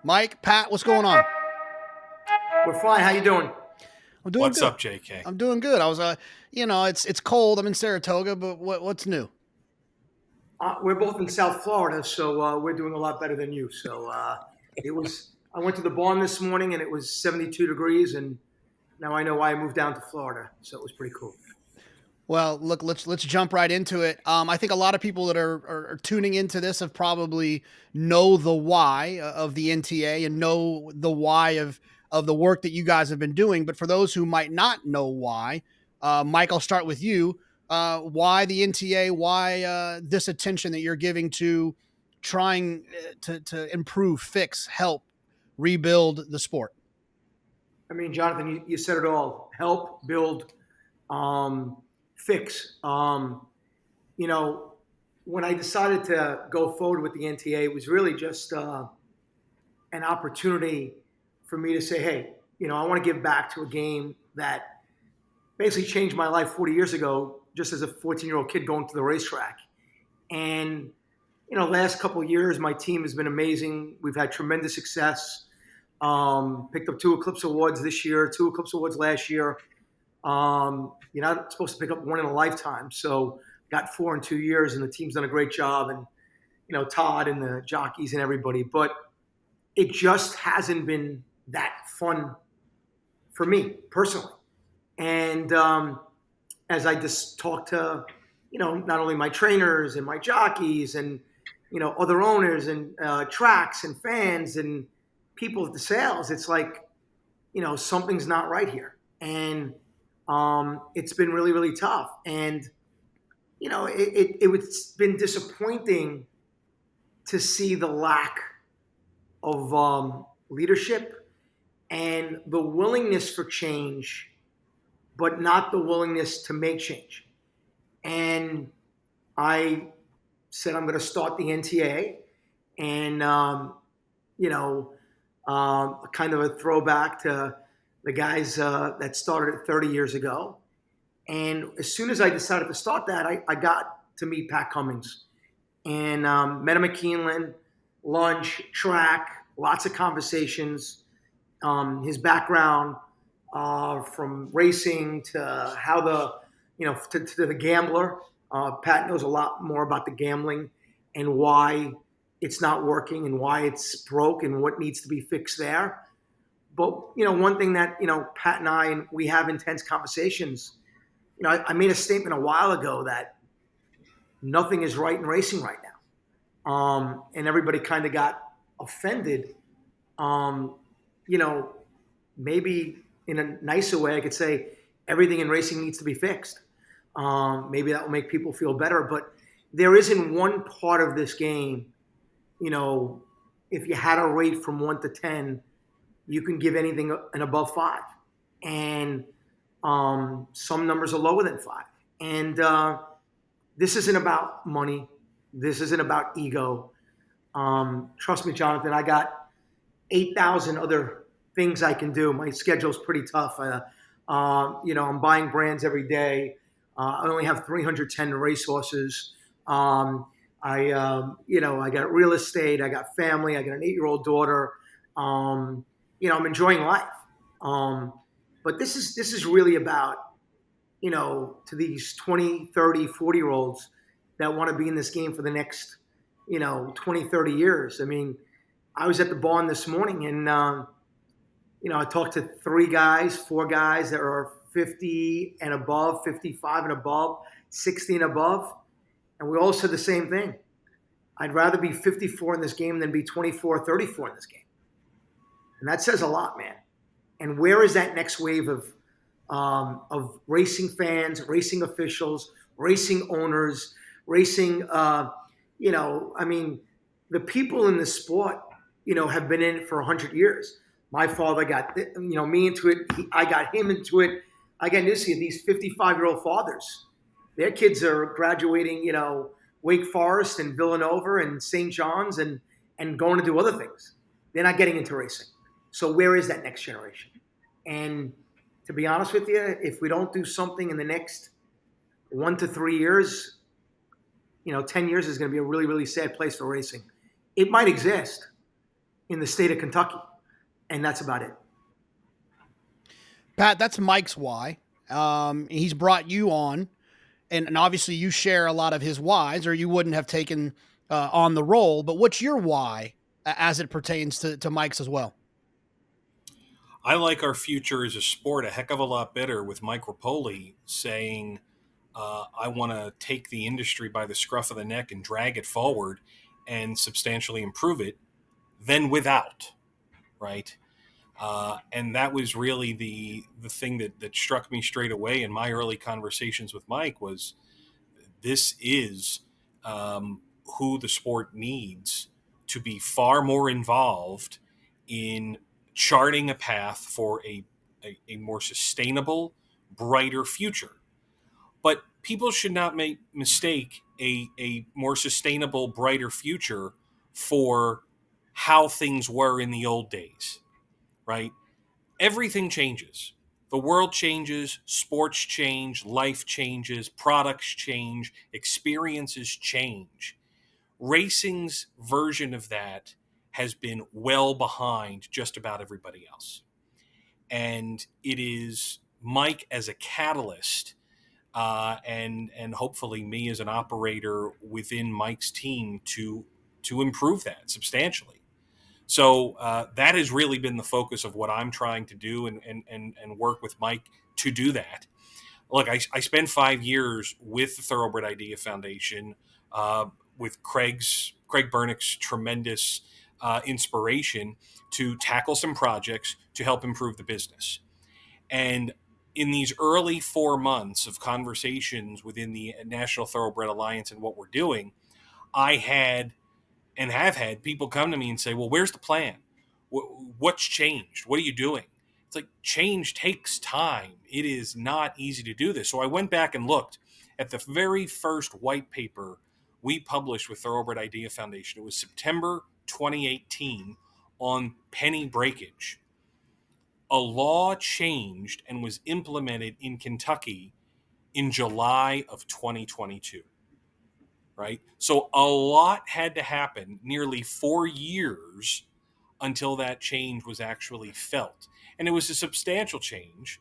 Mike, Pat, what's going on? We're fine. How you doing? I'm doing What's good. up, JK? I'm doing good. I was, it's cold. I'm in Saratoga, but what's new? We're both in South Florida, so we're doing a lot better than you. So it was. I went to the barn this morning, and it was 72 degrees, and now I know why I moved down to Florida. So it was pretty cool. Well, look, let's jump right into it. I think a lot of people that are tuning into this have probably know the why of the NTA and know the why of the work that you guys have been doing. But for those who might not know why, Mike, I'll start with you. Why the NTA? Why this attention that you're giving to trying to improve, fix, help, rebuild the sport? I mean, Jonathan, you said it all. Help, build, fix. You know, when I decided to go forward with the NTA, it was really just an opportunity for me to say, hey, I want to give back to a game that basically changed my life 40 years ago, just as a 14-year-old kid going to the racetrack. And, last couple of years, my team has been amazing. We've had tremendous success. Picked up 2 Eclipse Awards this year, 2 Eclipse Awards last year. You're not supposed to pick up one in a lifetime. So got 4 in 2 years, and the team's done a great job. And, Todd and the jockeys and everybody. But it just hasn't been that fun for me personally. And as I just talked to, not only my trainers and my jockeys and, other owners and tracks and fans and people at the sales, it's like, something's not right here. And it's been really, really tough. And, it's been disappointing to see the lack of leadership and the willingness for change, but not the willingness to make change. And I said, I'm going to start the NTA, and, kind of a throwback to the guys that started it 30 years ago. And as soon as I decided to start that, I got to meet Pat Cummings and met him at Keeneland, lunch, track, lots of conversations. His background from racing to how to the gambler. Pat knows a lot more about the gambling and why it's not working and why it's broke and what needs to be fixed there. But, one thing that, Pat and we have intense conversations. I made a statement a while ago that nothing is right in racing right now. And everybody kind of got offended. Maybe in a nicer way, I could say everything in racing needs to be fixed. Maybe that will make people feel better. But there isn't one part of this game, if you had a rate from 1 to 10, you can give anything an above 5. And some numbers are lower than 5. And this isn't about money. This isn't about ego. Trust me, Jonathan, I got 8,000 other things I can do. My schedule's pretty tough. I'm buying brands every day. I only have 310 racehorses. I got real estate. I got family. I got an 8-year-old daughter. I'm enjoying life. But this is really about, to these 20, 30, 40-year-olds that want to be in this game for the next, 20, 30 years. I mean, I was at the barn this morning and, I talked to 4 guys that are 50 and above, 55 and above, 60 and above. And we all said the same thing. I'd rather be 54 in this game than be 24 or 34 in this game. And that says a lot, man. And where is that next wave of racing fans, racing officials, racing owners, racing, the people in the sport, have been in it for 100 years. My father got, me into it. I got him into it. I got news to you, these 55-year-old fathers, their kids are graduating, Wake Forest and Villanova and St. John's and going to do other things. They're not getting into racing. So where is that next generation? And to be honest with you, if we don't do something in the next 1 to 3 years, 10 years is going to be a really, really sad place for racing. It might exist, in the state of Kentucky, and that's about it. Pat, that's Mike's why. He's brought you on, and obviously you share a lot of his whys, or you wouldn't have taken on the role. But what's your why as it pertains to Mike's as well? I like our future as a sport a heck of a lot better with Mike Repole saying, I want to take the industry by the scruff of the neck and drag it forward and substantially improve it than without, right? And that was really the thing that struck me straight away in my early conversations with Mike was this is who the sport needs to be far more involved in charting a path for a more sustainable, brighter future. But people should not make mistake a more sustainable, brighter future for how things were in the old days, right? Everything changes. The world changes, sports change, life changes, products change, experiences change. Racing's version of that has been well behind just about everybody else. And it is Mike as a catalyst, and hopefully me as an operator within Mike's team to improve that substantially. So that has really been the focus of what I'm trying to do and work with Mike to do that. Look, I spent 5 years with the Thoroughbred Idea Foundation, with Craig Bernick's tremendous inspiration to tackle some projects to help improve the business. And in these early 4 months of conversations within the National Thoroughbred Alliance and what we're doing, I had and have had people come to me and say, well, where's the plan? What's changed? What are you doing? It's like change takes time. It is not easy to do this. So I went back and looked at the very first white paper we published with Thoroughbred Idea Foundation. It was September 2018 on penny breakage. A law changed and was implemented in Kentucky in July of 2022. Right? So a lot had to happen, nearly 4 years until that change was actually felt. And it was a substantial change.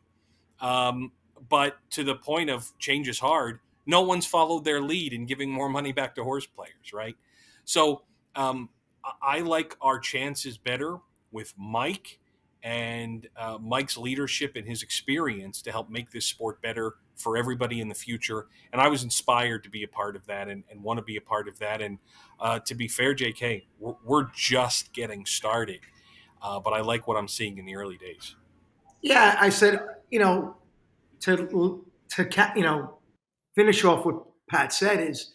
Um, but to the point of change is hard, no one's followed their lead in giving more money back to horse players, right? So um, I like our chances better with Mike and Mike's leadership and his experience to help make this sport better for everybody in the future. And I was inspired to be a part of that and want to be a part of that. And to be fair, JK, we're just getting started. But I like what I'm seeing in the early days. Yeah, I said, to finish off what Pat said is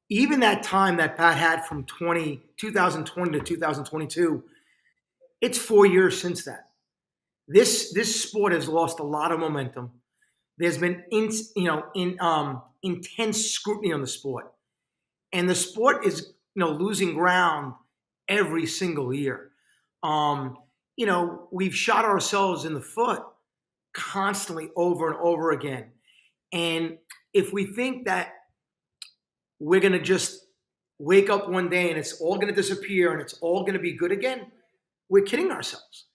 even that time that Pat had from 2020 to 2022, it's 4 years since that. This sport has lost a lot of momentum. There's been intense scrutiny on the sport, and the sport is losing ground every single year. We've shot ourselves in the foot constantly over and over again. And if we think that we're going to just wake up one day and it's all going to disappear and it's all going to be good again, we're kidding ourselves.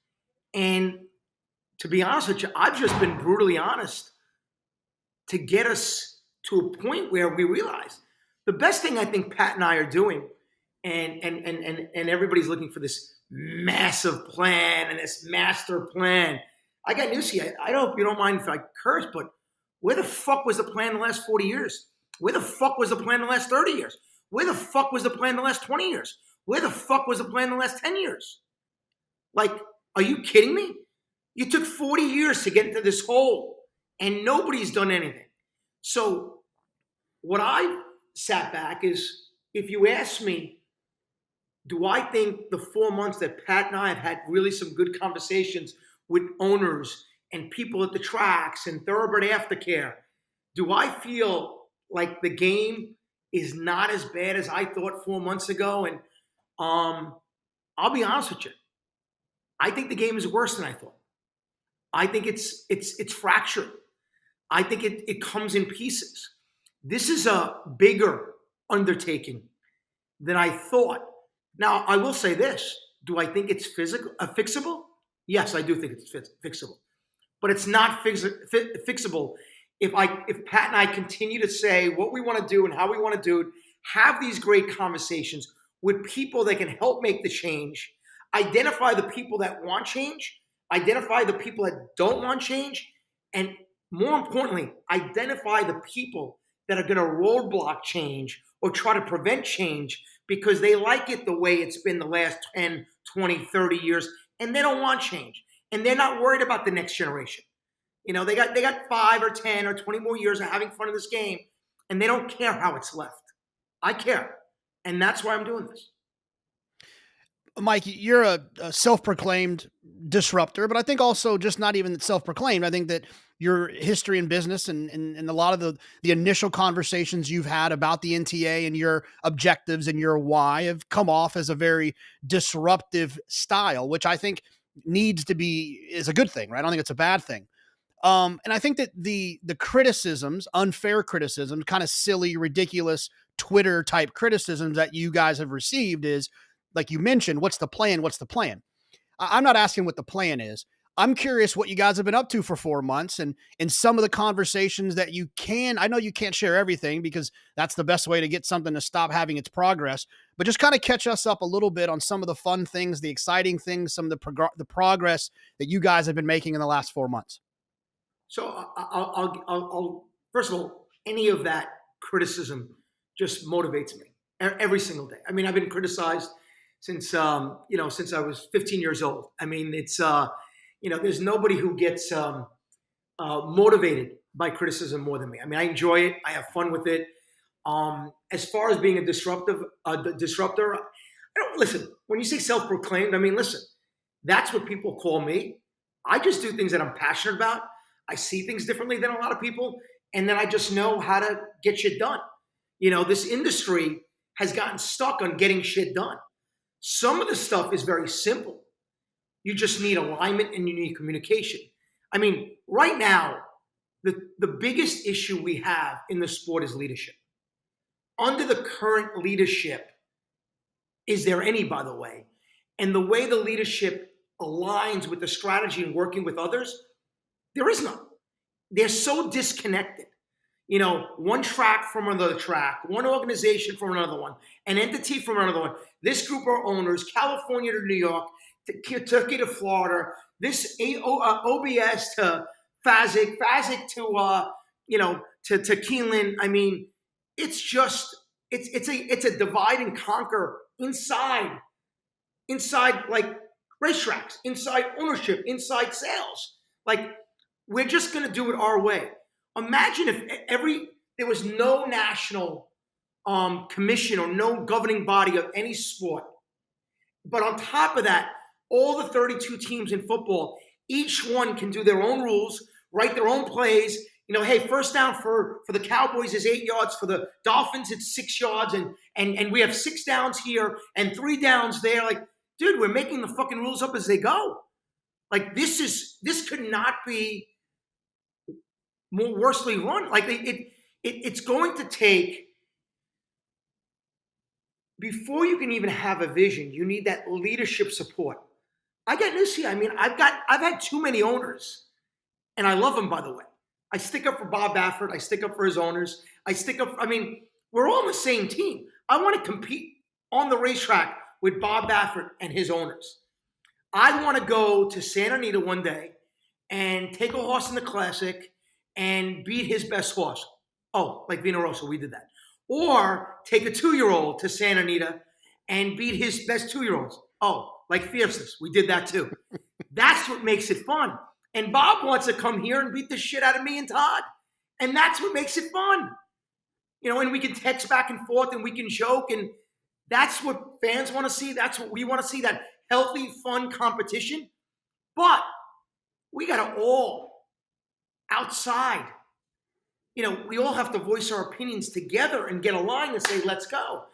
And to be honest with you, I've just been brutally honest to get us to a point where we realize the best thing I think Pat and I are doing, and everybody's looking for this massive plan and this master plan. I got news here. I hope you don't mind if I curse, but where the fuck was the plan the last 40 years? Where the fuck was the plan the last 30 years? Where the fuck was the plan the last 20 years? Where the fuck was the plan the last 10 years? Like, are you kidding me? You took 40 years to get into this hole and nobody's done anything. So what I sat back is, if you ask me, do I think the 4 months that Pat and I have had really some good conversations with owners and people at the tracks and Thoroughbred Aftercare, do I feel like the game is not as bad as I thought 4 months ago? And I'll be honest with you, I think the game is worse than I thought. I think it's fractured. I think it comes in pieces. This is a bigger undertaking than I thought. Now, I will say this. Do I think it's fixable? Yes, I do think it's fixable. But it's not fixable if Pat and I continue to say what we want to do and how we want to do it, have these great conversations with people that can help make the change, identify the people that want change, identify the people that don't want change, and more importantly, identify the people that are going to roadblock change or try to prevent change because they like it the way it's been the last 10, 20, 30 years, and they don't want change. And they're not worried about the next generation. You know, they got 5 or 10 or 20 more years of having fun in this game, and they don't care how it's left. I care. And that's why I'm doing this. Mike, you're a self-proclaimed disruptor, but I think also just not even self-proclaimed. I think that your history in business and a lot of the initial conversations you've had about the NTA and your objectives and your why have come off as a very disruptive style, which I think is a good thing, right? I don't think it's a bad thing. And I think that the criticisms, unfair criticisms, kind of silly, ridiculous Twitter type criticisms that you guys have received is, like you mentioned, what's the plan? What's the plan? I'm not asking what the plan is. I'm curious what you guys have been up to for 4 months and some of the conversations that I know you can't share everything because that's the best way to get something to stop having its progress, but just kind of catch us up a little bit on some of the fun things, the exciting things, some of the progress that you guys have been making in the last 4 months. So I'll first of all, any of that criticism just motivates me every single day. I mean, I've been criticized since since I was 15 years old. I mean, it's there's nobody who gets motivated by criticism more than me. I mean, I enjoy it. I have fun with it. As far as being a disruptor, I don't listen. When you say self-proclaimed, I mean, listen. That's what people call me. I just do things that I'm passionate about. I see things differently than a lot of people, and then I just know how to get shit done. You know, this industry has gotten stuck on getting shit done. Some of the stuff is very simple. You just need alignment and you need communication. I mean, right now, the biggest issue we have in the sport is leadership. Under the current leadership, is there any, by the way? And the way the leadership aligns with the strategy and working with others, there is none. They're so disconnected. You know, one track from another track, one organization from another one, an entity from another one. This group are owners, California to New York, to Kentucky to Florida, this OBS to Fazik to Keeneland. I mean, it's a divide and conquer inside like racetracks, inside ownership, inside sales. Like, we're just going to do it our way. Imagine if there was no national commission or no governing body of any sport. But on top of that, all the 32 teams in football, each one can do their own rules, write their own plays. You know, hey, first down for the Cowboys is 8 yards. For the Dolphins, it's 6 yards. And we have 6 downs here and 3 downs there. Like, dude, we're making the fucking rules up as they go. Like, this could not be more worsely run. Like, it's going to take, before you can even have a vision, you need that leadership support. I got news here. I mean, I've had too many owners, and I love them, by the way. I stick up for Bob Baffert. I stick up for his owners. I mean, we're all on the same team. I want to compete on the racetrack with Bob Baffert and his owners. I want to go to Santa Anita one day and take a horse in the Classic and beat his best horse. Oh, like Vino Rosso, we did that. Or take a 2-year-old to Santa Anita and beat his best 2-year-olds. Oh, like Fierceness, we did that too. That's what makes it fun. And Bob wants to come here and beat the shit out of me and Todd. And that's what makes it fun. You know, and we can text back and forth and we can joke. And that's what fans want to see. That's what we want to see, that healthy, fun competition. But we got to all outside. You know, we all have to voice our opinions together and get aligned and say, let's go.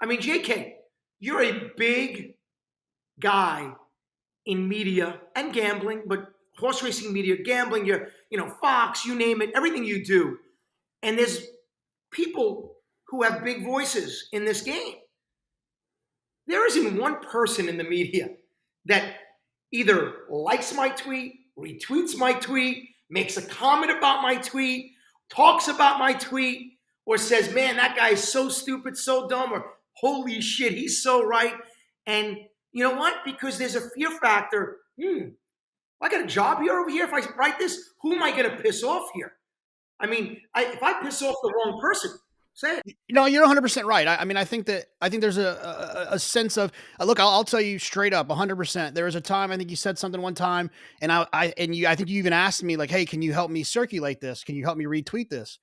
I mean, JK, you're a big guy in media and gambling, but horse racing media, gambling, Fox, you name it, everything you do. And there's people who have big voices in this game. there isn't one person in the media that either likes my tweet, retweets my tweet, makes a comment about my tweet, talks about my tweet, or says, man, that guy is so stupid, so dumb, or holy shit, he's so right. And you know what? Because there's a fear factor. I got a job here over here. If I write this, who am I going to piss off here? I mean, if I piss off the wrong person, say it. No, you're 100% right. I mean, I think there's a sense of look. I'll tell you straight up, 100%. There was a time I think you said something one time, and I think you even asked me like, hey, can you help me circulate this? Can you help me retweet this?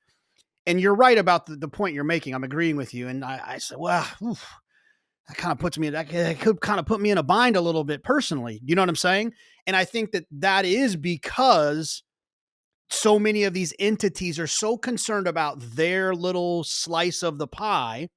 And you're right about the point you're making. I'm agreeing with you. And I said, well, that kind of puts me that could kind of put me in a bind a little bit personally. You know what I'm saying? And I think that is because so many of these entities are so concerned about their little slice of the pie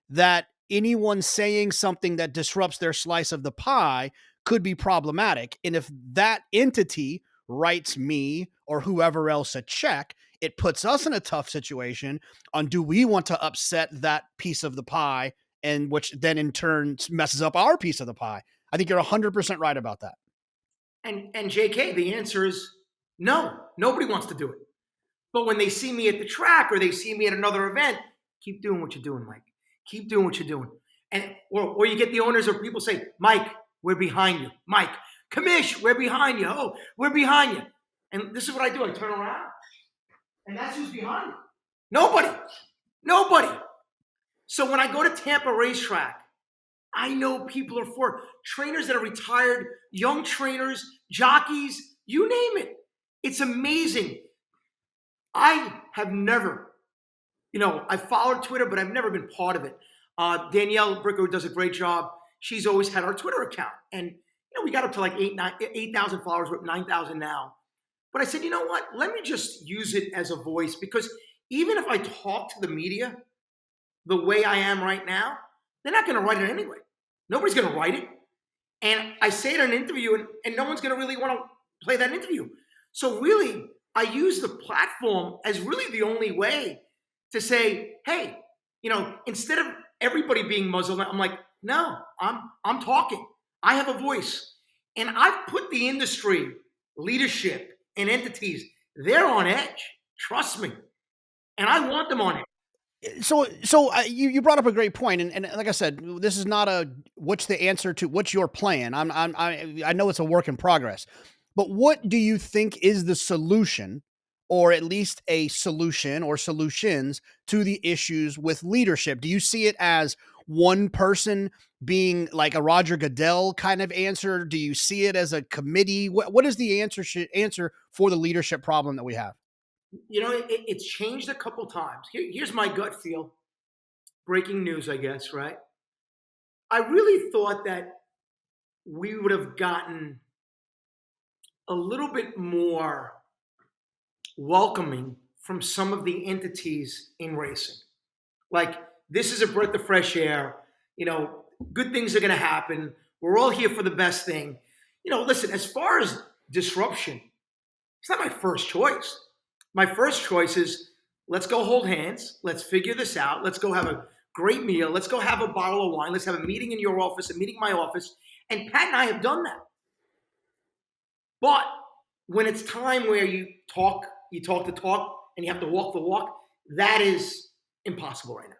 that anyone saying something that disrupts their slice of the pie could be problematic. And if that entity writes me or whoever else a check, it puts us in a tough situation on do we want to upset that piece of the pie, and which then in turn messes up our piece of the pie. I think you're 100% right about that. And JK, the answer is no. Nobody wants to do it. But when they see me at the track or they see me at another event, keep doing what you're doing, Mike. Keep doing what you're doing. And or you get the owners or people say, Mike, we're behind you. Mike, Commish, we're behind you. Oh, we're behind you. And this is what I do. I turn around. And that's who's behind me. Nobody. Nobody. So when I go to Tampa Racetrack, I know people are for trainers that are retired, young trainers, jockeys, you name it. It's amazing. I have never, I followed Twitter, but I've never been part of it. Danielle Bricker does a great job. She's always had our Twitter account. And, we got up to like 8,000 followers. We're at 9,000 now. But I said, you know what? Let me just use it as a voice, because even if I talk to the media the way I am right now, they're not going to write it anyway. Nobody's going to write it. And I say it in an interview, and no one's going to really want to play that interview. So really, I use the platform as really the only way to say, hey, instead of everybody being muzzled, I'm like, no, I'm talking. I have a voice. And I've put the industry, leadership, and entities, they're on edge. Trust me. And I want them on edge. So you brought up a great point, and like I said, this is not what's the answer to what's your plan. I know it's a work in progress, but what do you think is the solution, or at least a solution or solutions to the issues with leadership? Do you see it as one person being like a Roger Goodell kind of answer? Do you see it as a committee? What is the answer for the leadership problem that we have? It's changed a couple times. Here's my gut feel. Breaking news, I guess, right? I really thought that we would have gotten a little bit more welcoming from some of the entities in racing. Like, this is a breath of fresh air. Good things are going to happen. We're all here for the best thing. Listen, as far as disruption, it's not my first choice. My first choice is, let's go hold hands. Let's figure this out. Let's go have a great meal. Let's go have a bottle of wine. Let's have a meeting in your office, a meeting in my office. And Pat and I have done that. But when it's time where you talk the talk, and you have to walk the walk, that is impossible right now.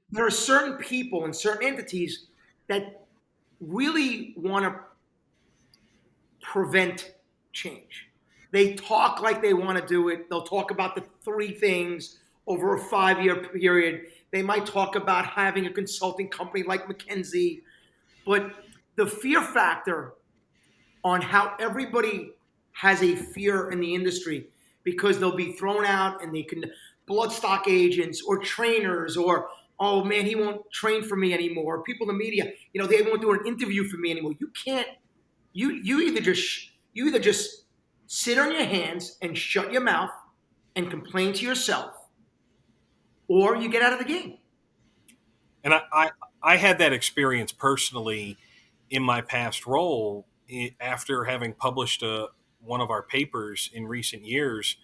There are certain people and certain entities that really want to prevent change. They talk like they want to do it. They'll talk about the 3 things over a 5-year period. They might talk about having a consulting company like McKinsey. But the fear factor on how everybody has a fear in the industry, because they'll be thrown out and they can bloodstock agents or trainers, or, oh man, he won't train for me anymore. People in the media, they won't do an interview for me anymore. You can't, you either just sit on your hands and shut your mouth and complain to yourself, or you get out of the game. And I had that experience personally in my past role after having published one of our papers in recent years,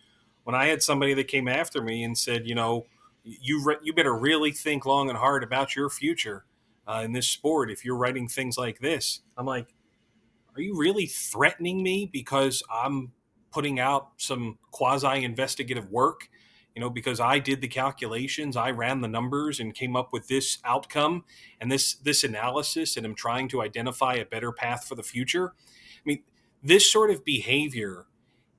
when I had somebody that came after me and said, you better really think long and hard about your future. in this sport if you're writing things like this. I'm like, are you really threatening me because I'm putting out some quasi investigative work? Because I did the calculations, I ran the numbers and came up with this outcome and this analysis, and I'm trying to identify a better path for the future. I mean, this sort of behavior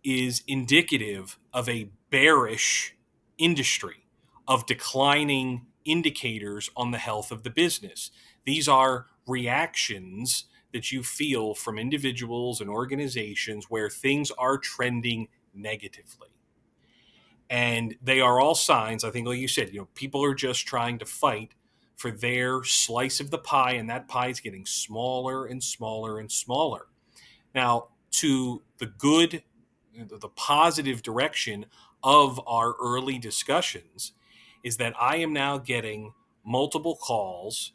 is indicative of a bearish industry, of declining indicators on the health of the business. These are reactions that you feel from individuals and organizations where things are trending negatively. And they are all signs, I think, like you said, people are just trying to fight for their slice of the pie, and that pie is getting smaller and smaller and smaller. Now, to the positive direction of our early discussions is that I am now getting multiple calls,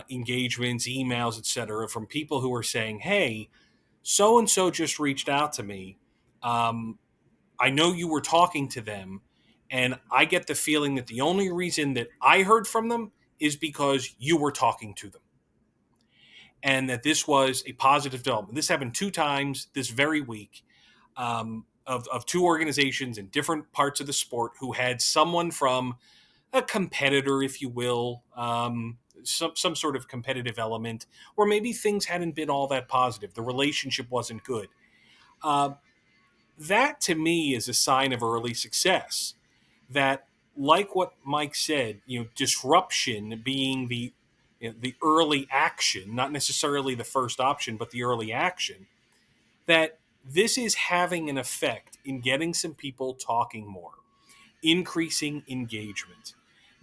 engagements, emails, etc., from people who are saying, "Hey, so and so just reached out to me. I know you were talking to them, and I get the feeling that the only reason that I heard from them is because you were talking to them." And that this was a positive development. This happened 2 times this very week, of 2 organizations in different parts of the sport who had someone from a competitor, if you will, some sort of competitive element, or maybe things hadn't been all that positive. The relationship wasn't good. Uh, that to me is a sign of early success. That, like what Mike said, disruption being the early action, not necessarily the first option, but the early action, that this is having an effect in getting some people talking more, increasing engagement,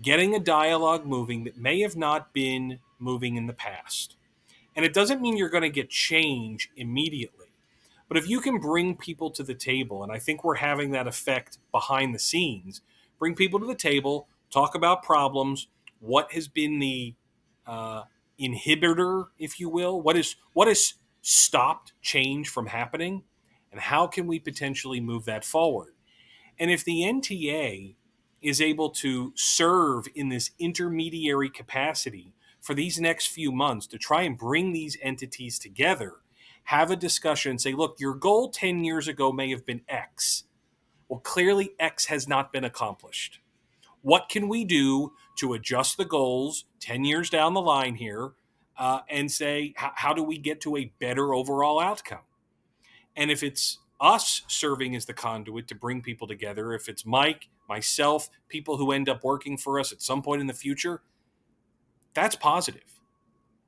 getting a dialogue moving that may have not been moving in the past. And it doesn't mean you're going to get change immediately. But if you can bring people to the table, and I think we're having that effect behind the scenes, bring people to the table, talk about problems, what has been the uh, inhibitor, if you will, what has stopped change from happening, and how can we potentially move that forward? And if the NTA is able to serve in this intermediary capacity for these next few months to try and bring these entities together, have a discussion, say, look, your goal 10 years ago may have been X. Well, clearly X has not been accomplished. What can we do to adjust the goals 10 years down the line here, and say, how do we get to a better overall outcome? And if it's us serving as the conduit to bring people together, if it's Mike, myself, people who end up working for us at some point in the future, that's positive.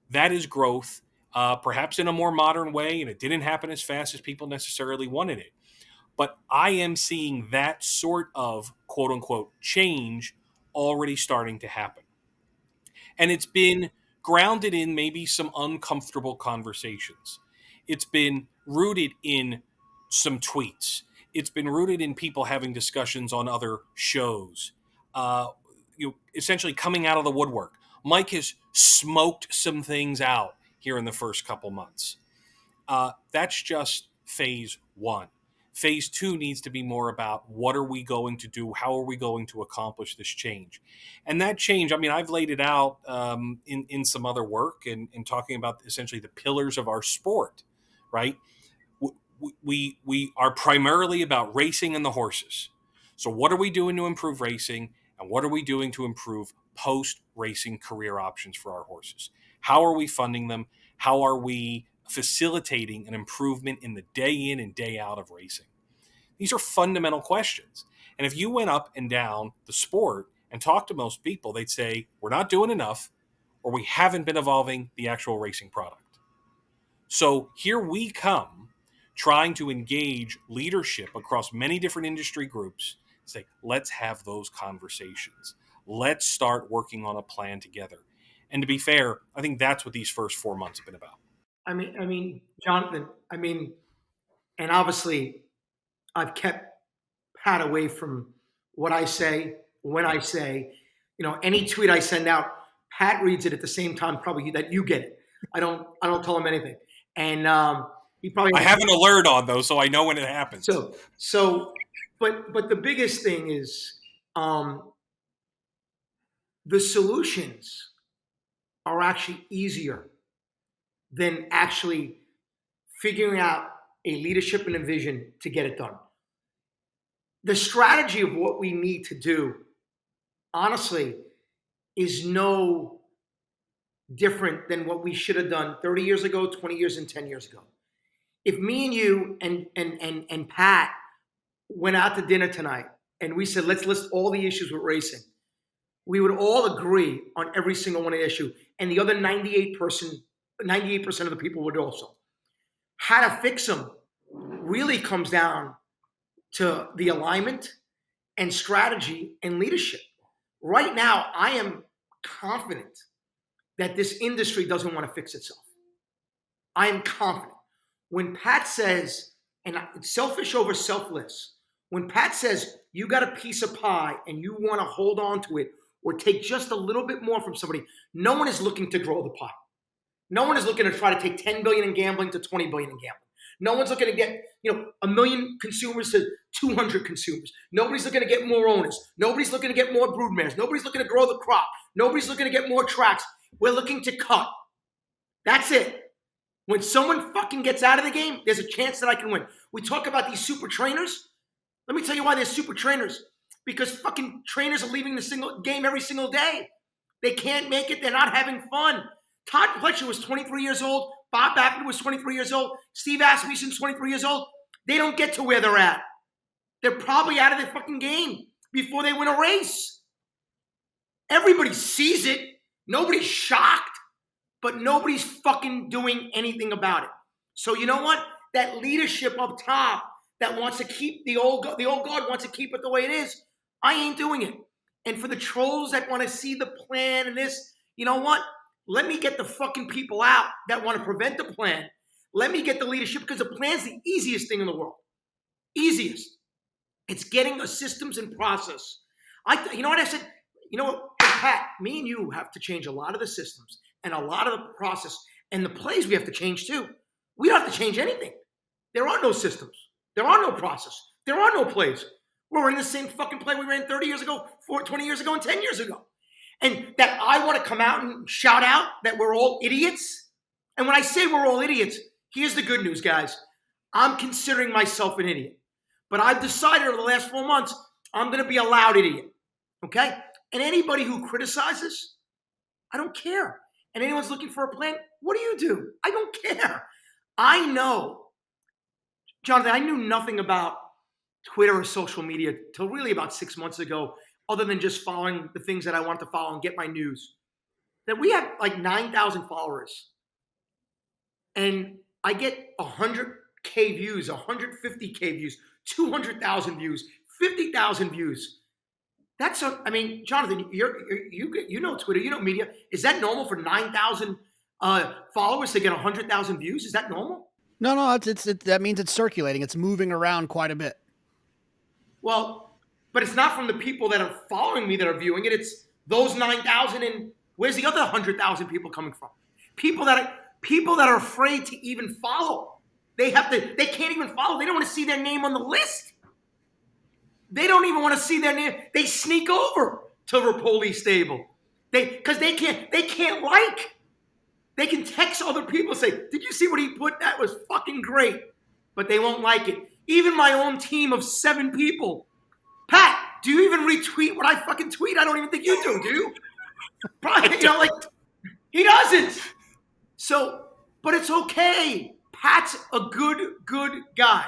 That is growth, perhaps in a more modern way, and it didn't happen as fast as people necessarily wanted it. But I am seeing that sort of quote unquote change already starting to happen. And it's been grounded in maybe some uncomfortable conversations. It's been rooted in some tweets. It's been rooted in people having discussions on other shows. Essentially coming out of the woodwork. Mike has smoked some things out here in the first couple months. That's just phase 1. Phase 2 needs to be more about what are we going to do? How are we going to accomplish this change? And that change, I mean, I've laid it out in some other work and talking about essentially the pillars of our sport, right? We are primarily about racing and the horses. So what are we doing to improve racing, and what are we doing to improve post-racing career options for our horses? How are we funding them? How are we facilitating an improvement in the day in and day out of racing? These are fundamental questions. And if you went up and down the sport and talked to most people, they'd say, we're not doing enough, or we haven't been evolving the actual racing product. So here we come, trying to engage leadership across many different industry groups, say, let's have those conversations. Let's start working on a plan together. And to be fair, I think that's what these first 4 months have been about. Jonathan, and obviously I've kept Pat away from what I say, when I say, any tweet I send out, Pat reads it at the same time probably that you get it. I don't tell him anything. And he probably I have an alert on though, so I know when it happens. But the biggest thing is the solutions are actually easier than actually figuring out a leadership and a vision to get it done. The strategy of what we need to do, honestly, is no different than what we should have done 30 years ago, 20 years, and 10 years ago. If me and you and Pat went out to dinner tonight and we said, let's list all the issues with racing, we would all agree on every single one of the issue. And the other 98% of the people would also. How to fix them really comes down to the alignment and strategy and leadership. Right now, I am confident that this industry doesn't want to fix itself. I am confident. When Pat says, and it's selfish over selfless, when Pat says you got a piece of pie and you want to hold on to it or take just a little bit more from somebody, no one is looking to grow the pie. No one is looking to try to take 10 billion in gambling to 20 billion in gambling. No one's looking to get, 1 million consumers to 200 consumers. Nobody's looking to get more owners. Nobody's looking to get more broodmares. Nobody's looking to grow the crop. Nobody's looking to get more tracks. We're looking to cut. That's it. When someone fucking gets out of the game, there's a chance that I can win. We talk about these super trainers. Let me tell you why they're super trainers. Because fucking trainers are leaving the game every single day. They can't make it. They're not having fun. Todd Pletcher was 23 years old. Bob Baffert was 23 years old. Steve Asmussen's 23 years old. They don't get to where they're at. They're probably out of their fucking game before they win a race. Everybody sees it. Nobody's shocked. But nobody's fucking doing anything about it. So you know what? That leadership up top that wants to keep the old guard wants to keep it the way it is. I ain't doing it. And for the trolls that want to see the plan and this, you know what? Let me get the fucking people out that want to prevent the plan. Let me get the leadership because the plan's the easiest thing in the world. Easiest. It's getting a systems and process. You know what I said? You know what, Pat, me and you have to change a lot of the systems and a lot of the process and the plays we have to change too. We don't have to change anything. There are no systems. There are no process. There are no plays. We're in the same fucking play we ran 30 years ago, 20 years ago, and 10 years ago. And that I want to come out and shout out that we're all idiots. And when I say we're all idiots, here's the good news, guys. I'm considering myself an idiot. But I've decided over the last 4 months, I'm going to be a loud idiot. Okay? And anybody who criticizes, I don't care. And anyone's looking for a plan, what do? I don't care. I know, Jonathan, I knew nothing about Twitter or social media till really about 6 months ago, other than just following the things that I wanted to follow and get my news. That we have like 9,000 followers. And I get 100K views, 150K views, 200,000 views, 50,000 views. Jonathan, you know Twitter, you know media. Is that normal for 9,000 followers to get 100,000 views? Is that normal? No. That means it's circulating. It's moving around quite a bit. Well, but it's not from the people that are following me that are viewing it. It's those 9,000, and where's the other 100,000 people coming from? People that are afraid to even follow. They can't even follow. They don't want to see their name on the list. They don't even want to see their name. They sneak over to Repole stable. Because they can't like. They can text other people and say, did you see what he put? That was fucking great. But they won't like it. Even my own team of 7 people. Pat, do you even retweet what I fucking tweet? I don't even think you do you? Probably, he doesn't. So, but it's okay. Pat's a good guy.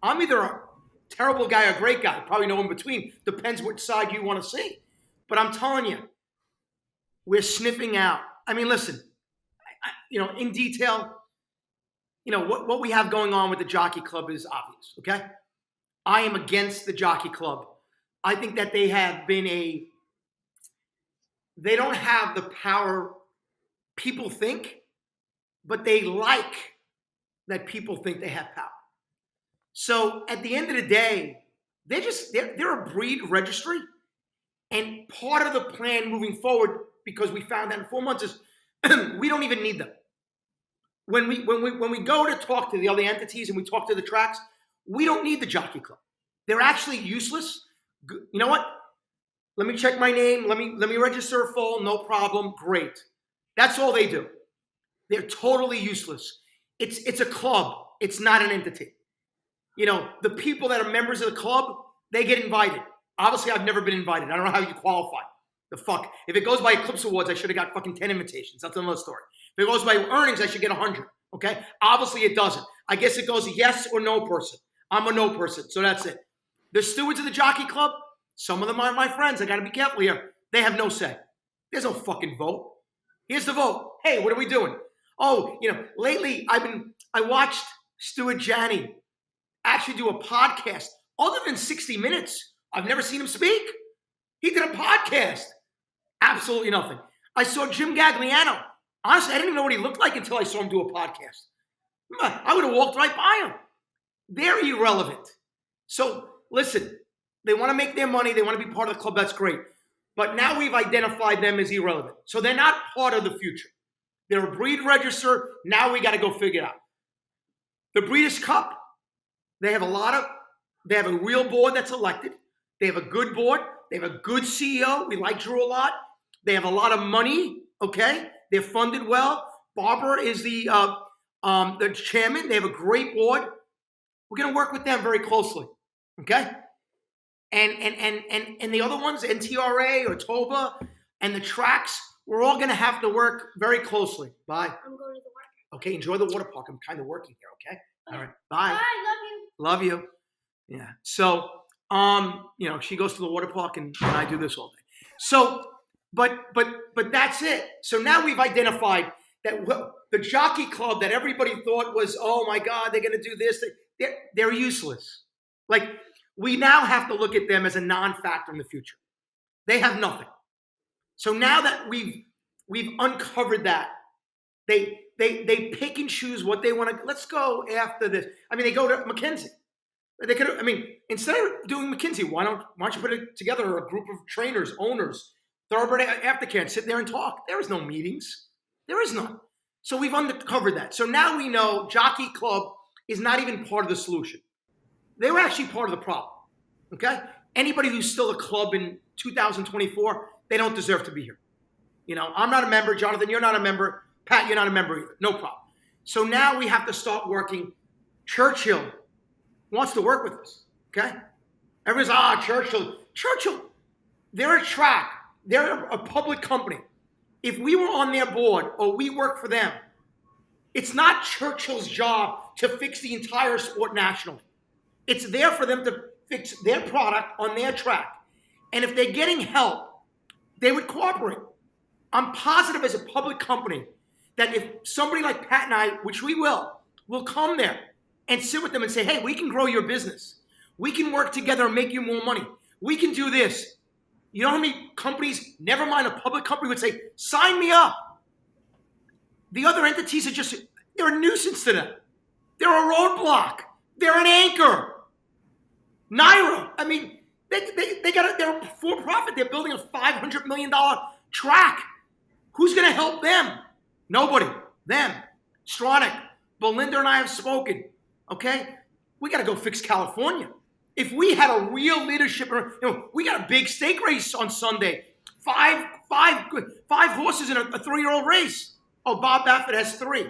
I'm either a terrible guy or a great guy. Probably no in between. Depends which side you want to see. But I'm telling you, we're sniffing out. I mean, listen, in detail, what we have going on with the Jockey Club is obvious, okay? I am against the Jockey Club. I think that they don't have the power people think, but they like that people think they have power. So at the end of the day, they're a breed registry. And part of the plan moving forward, because we found that in 4 months, is we don't even need them. When we go to talk to the other entities and we talk to the tracks, we don't need the Jockey Club. They're actually useless. You know what? Let me check my name. Let me register full. No problem. Great. That's all they do. They're totally useless. It's a club. It's not an entity. You know, the people that are members of the club, they get invited. Obviously, I've never been invited. I don't know how you qualify. The fuck. If it goes by Eclipse Awards, I should have got fucking 10 invitations. That's another story. If it goes by earnings, I should get 100. Okay? Obviously, it doesn't. I guess it goes yes or no person. I'm a no person, so that's it. The stewards of the Jockey Club, some of them are my friends. I got to be careful here. They have no say. There's no fucking vote. Here's the vote. Hey, what are we doing? Oh, you know, lately I watched Stuart Janney actually do a podcast. Other than 60 Minutes, I've never seen him speak. He did a podcast. Absolutely nothing. I saw Jim Gagliano. Honestly, I didn't even know what he looked like until I saw him do a podcast. I would have walked right by him. They're irrelevant. So listen, they want to make their money. They want to be part of the club. That's great. But now we've identified them as irrelevant. So they're not part of the future. They're a breed register. Now we got to go figure it out. The Breeders' Cup, they have a real board that's elected. They have a good board. They have a good CEO. We like Drew a lot. They have a lot of money. Okay. They're funded well. Barbara is the chairman. They have a great board. We're going to work with them very closely. Okay. And the other ones, NTRA or TOBA and the tracks, we're all going to have to work very closely. Bye. I'm going to the water. Okay, enjoy the water park. I'm kind of working here, okay? All right, bye. Bye, love you. Love you. Yeah. So, you know, she goes to the water park and I do this all day. So, but that's it. So now we've identified that the Jockey Club that everybody thought was, oh my God, they're going to do this. They're useless. Like, we now have to look at them as a non-factor in the future. They have nothing. So now that we've uncovered that, they pick and choose what they want to. Let's go after this. I mean, they go to McKinsey. They could. I mean, instead of doing McKinsey, why don't you put it together a group of trainers, owners, Thoroughbred Aftercare, and sit there and talk? There is no meetings. There is none. So we've uncovered that. So now we know Jockey Club is not even part of the solution. They were actually part of the problem. Okay? Anybody who's still a club in 2024, they don't deserve to be here. You know, I'm not a member. Jonathan, you're not a member. Pat, you're not a member either. No problem. So now we have to start working. Churchill wants to work with us. Okay? Everyone's, Churchill, they're a track. They're a public company. If we were on their board or we work for them, it's not Churchill's job to fix the entire sport nationally. It's there for them to fix their product on their track. And if they're getting help, they would cooperate. I'm positive as a public company that if somebody like Pat and I, which we will come there and sit with them and say, hey, we can grow your business. We can work together and make you more money. We can do this. You know how many companies, never mind a public company, would say, sign me up. The other entities are they're a nuisance to them. They're a roadblock. They're an anchor. Naira, I mean, they're for profit. They're building a $500 million track. Who's going to help them? Nobody. Them. Stronach. Belinda and I have spoken. Okay? We got to go fix California. If we had a real leadership, we got a big stake race on Sunday. Five horses in a 3-year-old race. Oh, Bob Baffert has 3.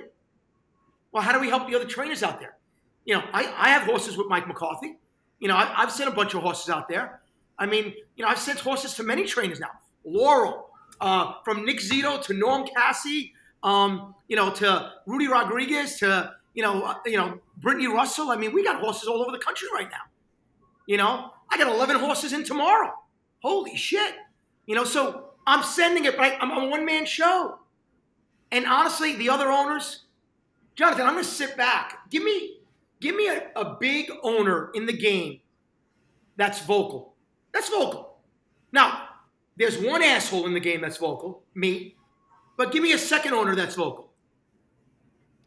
Well, how do we help the other trainers out there? You know, I have horses with Mike McCarthy. You know, I've sent a bunch of horses out there. I mean, you know, I've sent horses to many trainers now. Laurel, from Nick Zito to Norm Cassie, you know, to Rudy Rodriguez, to, you know, Brittany Russell. I mean, we got horses all over the country right now. You know, I got 11 horses in tomorrow. Holy shit. You know, so I'm sending it, but I'm a one-man show. And honestly, the other owners, Jonathan, I'm going to sit back. Give me a big owner in the game that's vocal. That's vocal. Now, there's one asshole in the game that's vocal, me. But give me a second owner that's vocal.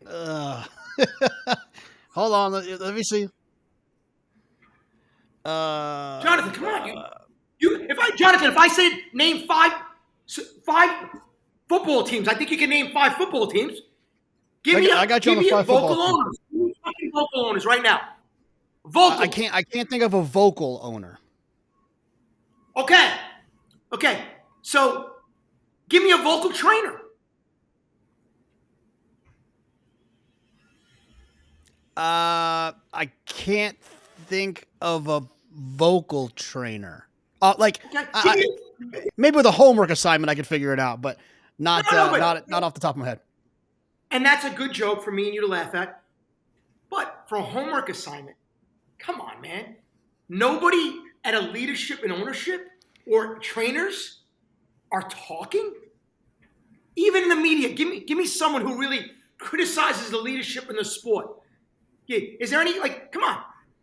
Hold on. Let me see. Jonathan, come on. If I said name five football teams, I think you can name 5 football teams. I got you on the 5 vocal owners. Fucking vocal owners right now. Vocal. I can't think of a vocal owner. Okay. So give me a vocal trainer. I can't think of a vocal trainer. Like Okay, maybe with a homework assignment I could figure it out, but not no, but not off the top of my head. and that's a good joke for me and you to laugh at. But for a homework assignment, come on, man. Nobody at a leadership and ownership or trainers are talking. Even in the media, give me someone who really criticizes the leadership in the sport. Yeah, is there any come on?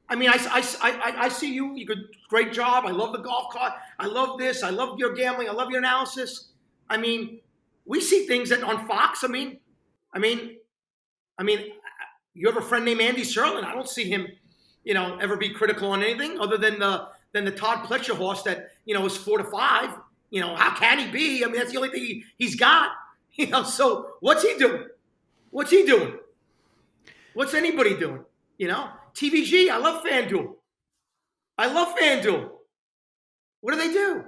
I mean, I see you. You did great job. I love the golf cart. I love this. I love your gambling. I love your analysis. I mean, we see things that on Fox. I mean, you have a friend named Andy Serlin. I don't see him, ever be critical on anything other than the Todd Pletcher horse that is 4 to 5. How can he be? I mean, that's the only thing he's got. So what's he doing? What's he doing? What's anybody doing? TVG. I love FanDuel. What do they do?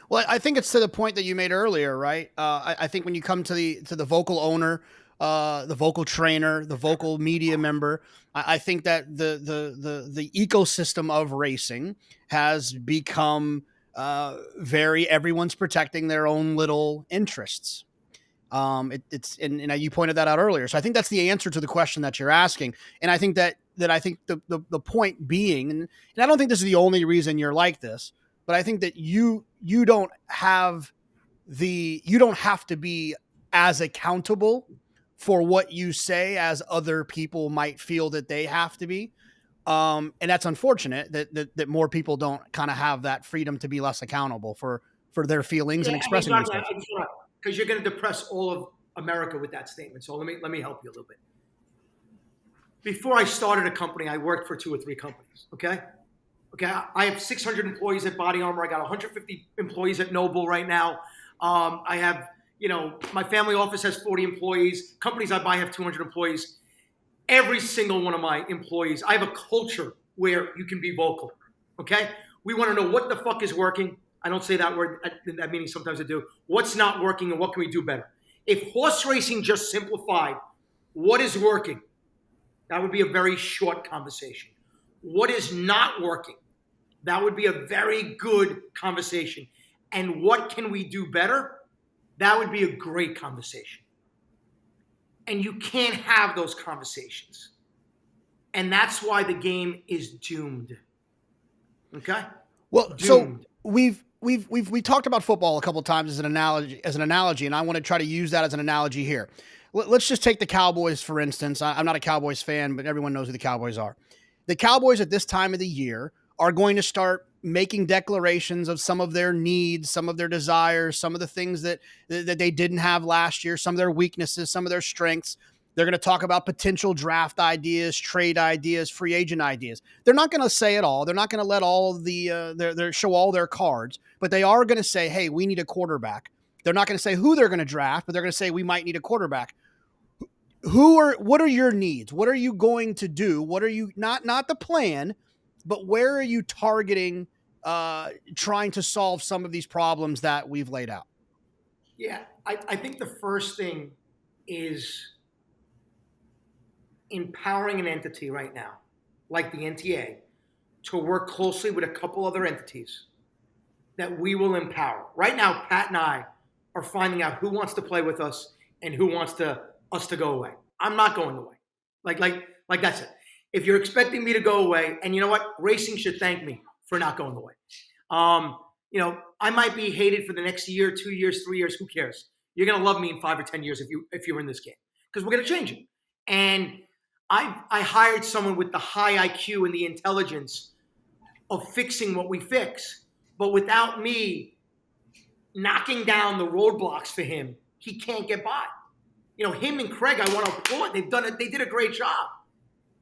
Well, I think it's to the point that you made earlier, right? I think when you come to the vocal owner, the vocal trainer, the vocal media member, I think that the ecosystem of racing has become everyone's protecting their own little interests. It's and you pointed that out earlier. So I think that's the answer to the question that you're asking. And I think that I think the point being, and I don't think this is the only reason you're like this, but I think that you don't have to be as accountable for what you say as other people might feel that they have to be. And that's unfortunate that more people don't kind of have that freedom to be less accountable for their feelings and expressing themselves. Because you're going to depress all of America with that statement. So let me help you a little bit. Before I started a company, I worked for 2 or 3 companies. Okay. I have 600 employees at Body Armor. I got 150 employees at Noble right now. I have, my family office has 40 employees. Companies I buy have 200 employees. Every single one of my employees, I have a culture where you can be vocal. Okay. We want to know what the fuck is working. I don't say that word, that meaning sometimes I do. What's not working and what can we do better? If horse racing just simplified what is working, that would be a very short conversation. What is not working, that would be a very good conversation. And what can we do better? That would be a great conversation. And you can't have those conversations. And that's why the game is doomed. Okay? Well, doomed. So we talked about football a couple of times as an analogy, and I want to try to use that as an analogy here. Let's just take the Cowboys, for instance. I'm not a Cowboys fan, but everyone knows who the Cowboys are. The Cowboys at this time of the year are going to start making declarations of some of their needs, some of their desires, some of the things that they didn't have last year, some of their weaknesses, some of their strengths. They're going to talk about potential draft ideas, trade ideas, free agent ideas. They're not going to say it all. They're not going to let all their show all their cards, but they are going to say, hey, we need a quarterback. They're not going to say who they're going to draft, but they're going to say we might need a quarterback. What are your needs? What are you going to do? What are you not the plan, but where are you targeting trying to solve some of these problems that we've laid out? Yeah, I think the first thing is empowering an entity right now, like the NTA, to work closely with a couple other entities that we will empower. Right now, Pat and I are finding out who wants to play with us and who wants us to go away. I'm not going away. Like that's it. If you're expecting me to go away, and you know what? Racing should thank me for not going away. I might be hated for the next year, 2 years, 3 years. Who cares? You're going to love me in 5 or 10 years if you're in this game, because we're going to change it. And I hired someone with the high IQ and the intelligence of fixing what we fix. But without me knocking down the roadblocks for him, he can't get by. Him and Craig, I want to applaud. They did a great job.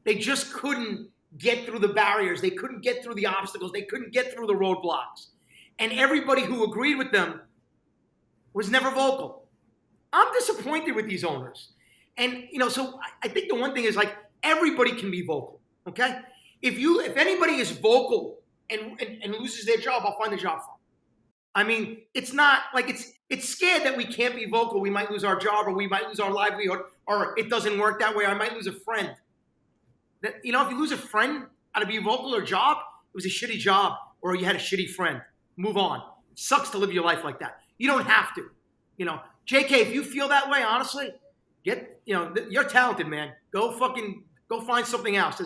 They just couldn't get through the barriers. They couldn't get through the obstacles. They couldn't get through the roadblocks. And everybody who agreed with them was never vocal. I'm disappointed with these owners. And, so I think the one thing is everybody can be vocal. Okay. If anybody is vocal and loses their job, I'll find a job for them. I mean, it's not like it's scared that we can't be vocal. We might lose our job, or we might lose our livelihood, or it doesn't work that way. I might lose a friend. That, if you lose a friend out of your vocal or job, it was a shitty job or you had a shitty friend. Move on. It sucks to live your life like that. You don't have to. JK, if you feel that way, honestly, you're talented, man. Go find something else.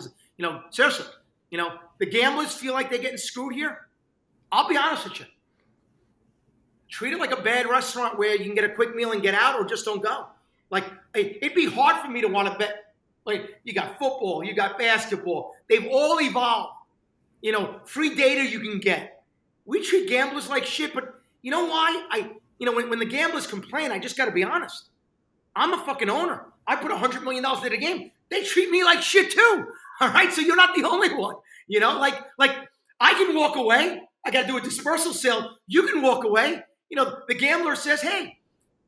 Seriously, the gamblers feel like they're getting screwed here. I'll be honest with you. Treat it like a bad restaurant where you can get a quick meal and get out, or just don't go. Like, it'd be hard for me to want to bet. Like, you got football, you got basketball. They've all evolved. Free data you can get. We treat gamblers like shit, but you know why? When the gamblers complain, I just got to be honest. I'm a fucking owner. I put $100 million into the game. They treat me like shit too. All right, so you're not the only one. Like I can walk away. I got to do a dispersal sale. You can walk away. The gambler says, hey,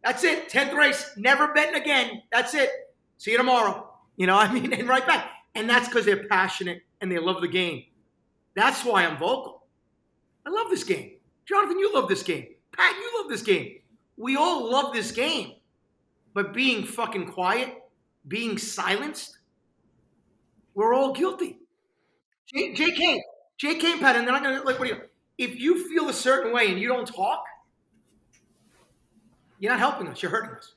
that's it. 10th race, never betting again. That's it. See you tomorrow. And right back. And that's because they're passionate and they love the game. That's why I'm vocal. I love this game. Jonathan, you love this game. Pat, you love this game. We all love this game. But being fucking quiet, being silenced, we're all guilty. JK and Pat, and they're not going to, what do you, if you feel a certain way and you don't talk, you're not helping us. You're hurting us.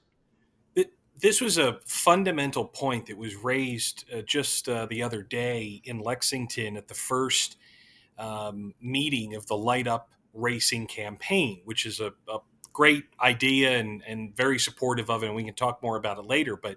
This was a fundamental point that was raised just the other day in Lexington at the first meeting of the Light Up Racing campaign, which is a great idea and very supportive of it. And we can talk more about it later. But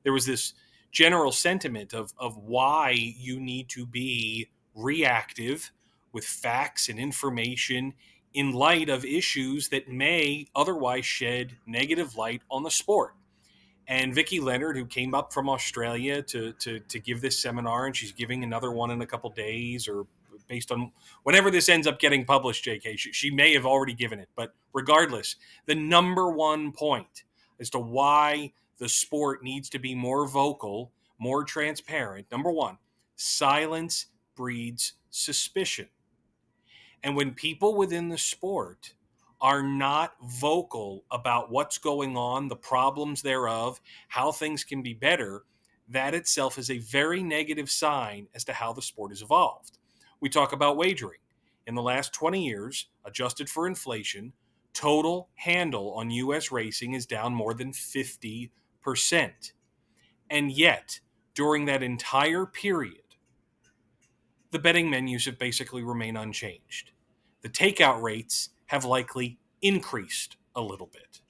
there was this general sentiment of why you need to be reactive with facts and information in light of issues that may otherwise shed negative light on the sport. And Vicki Leonard, who came up from Australia to give this seminar, and she's giving another one in a couple days, or based on whenever this ends up getting published, JK, she may have already given it. But regardless, the number one point as to why the sport needs to be more vocal, more transparent, number one, silence breeds suspicion. And when people within the sport are not vocal about what's going on, the problems thereof, how things can be better, that itself is a very negative sign as to how the sport has evolved. We talk about wagering. In the last 20 years, adjusted for inflation, total handle on U.S. racing is down more than 50%. And yet, during that entire period, the betting menus have basically remained unchanged. The takeout rates have likely increased a little bit.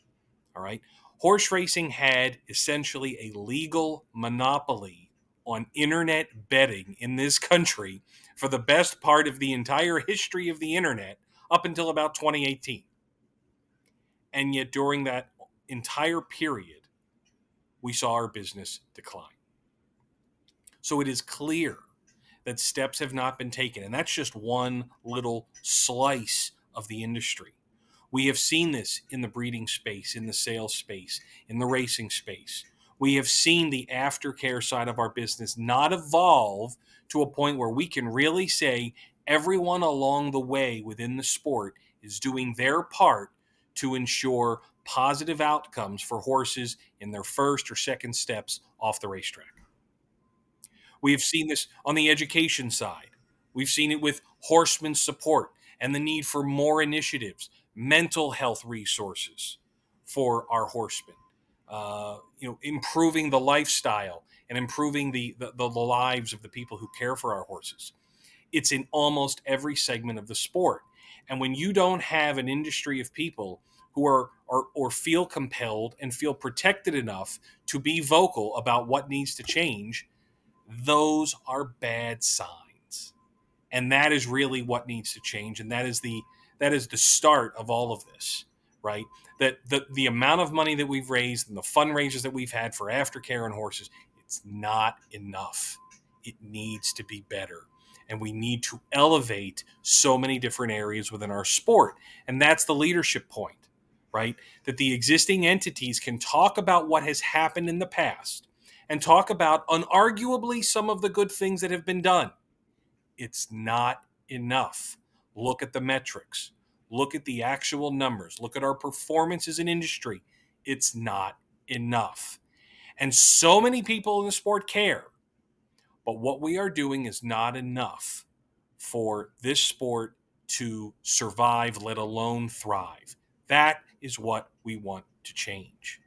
All right. Horse racing had essentially a legal monopoly on internet betting in this country for the best part of the entire history of the internet up until about 2018. And yet during that entire period, we saw our business decline. So it is clear that steps have not been taken. And that's just one little slice of the industry. We have seen this in the breeding space, in the sales space, in the racing space. We have seen the aftercare side of our business not evolve to a point where we can really say everyone along the way within the sport is doing their part to ensure positive outcomes for horses in their first or second steps off the racetrack. We have seen this on the education side. We've seen it with horseman support and the need for more initiatives, mental health resources for our horsemen, improving the lifestyle and improving the lives of the people who care for our horses. It's in almost every segment of the sport. And when you don't have an industry of people who are or feel compelled and feel protected enough to be vocal about what needs to change, those are bad signs. And that is really what needs to change. And that is the start of all of this, right? That the amount of money that we've raised and the fundraisers that we've had for aftercare and horses, it's not enough. It needs to be better. And we need to elevate so many different areas within our sport. And that's the leadership point, right? That the existing entities can talk about what has happened in the past and talk about unarguably some of the good things that have been done. It's not enough. Look at the metrics. Look at the actual numbers. Look at our performance as an industry. It's not enough. And so many people in the sport care, But what we are doing is not enough for this sport to survive, let alone thrive. That is what we want to change.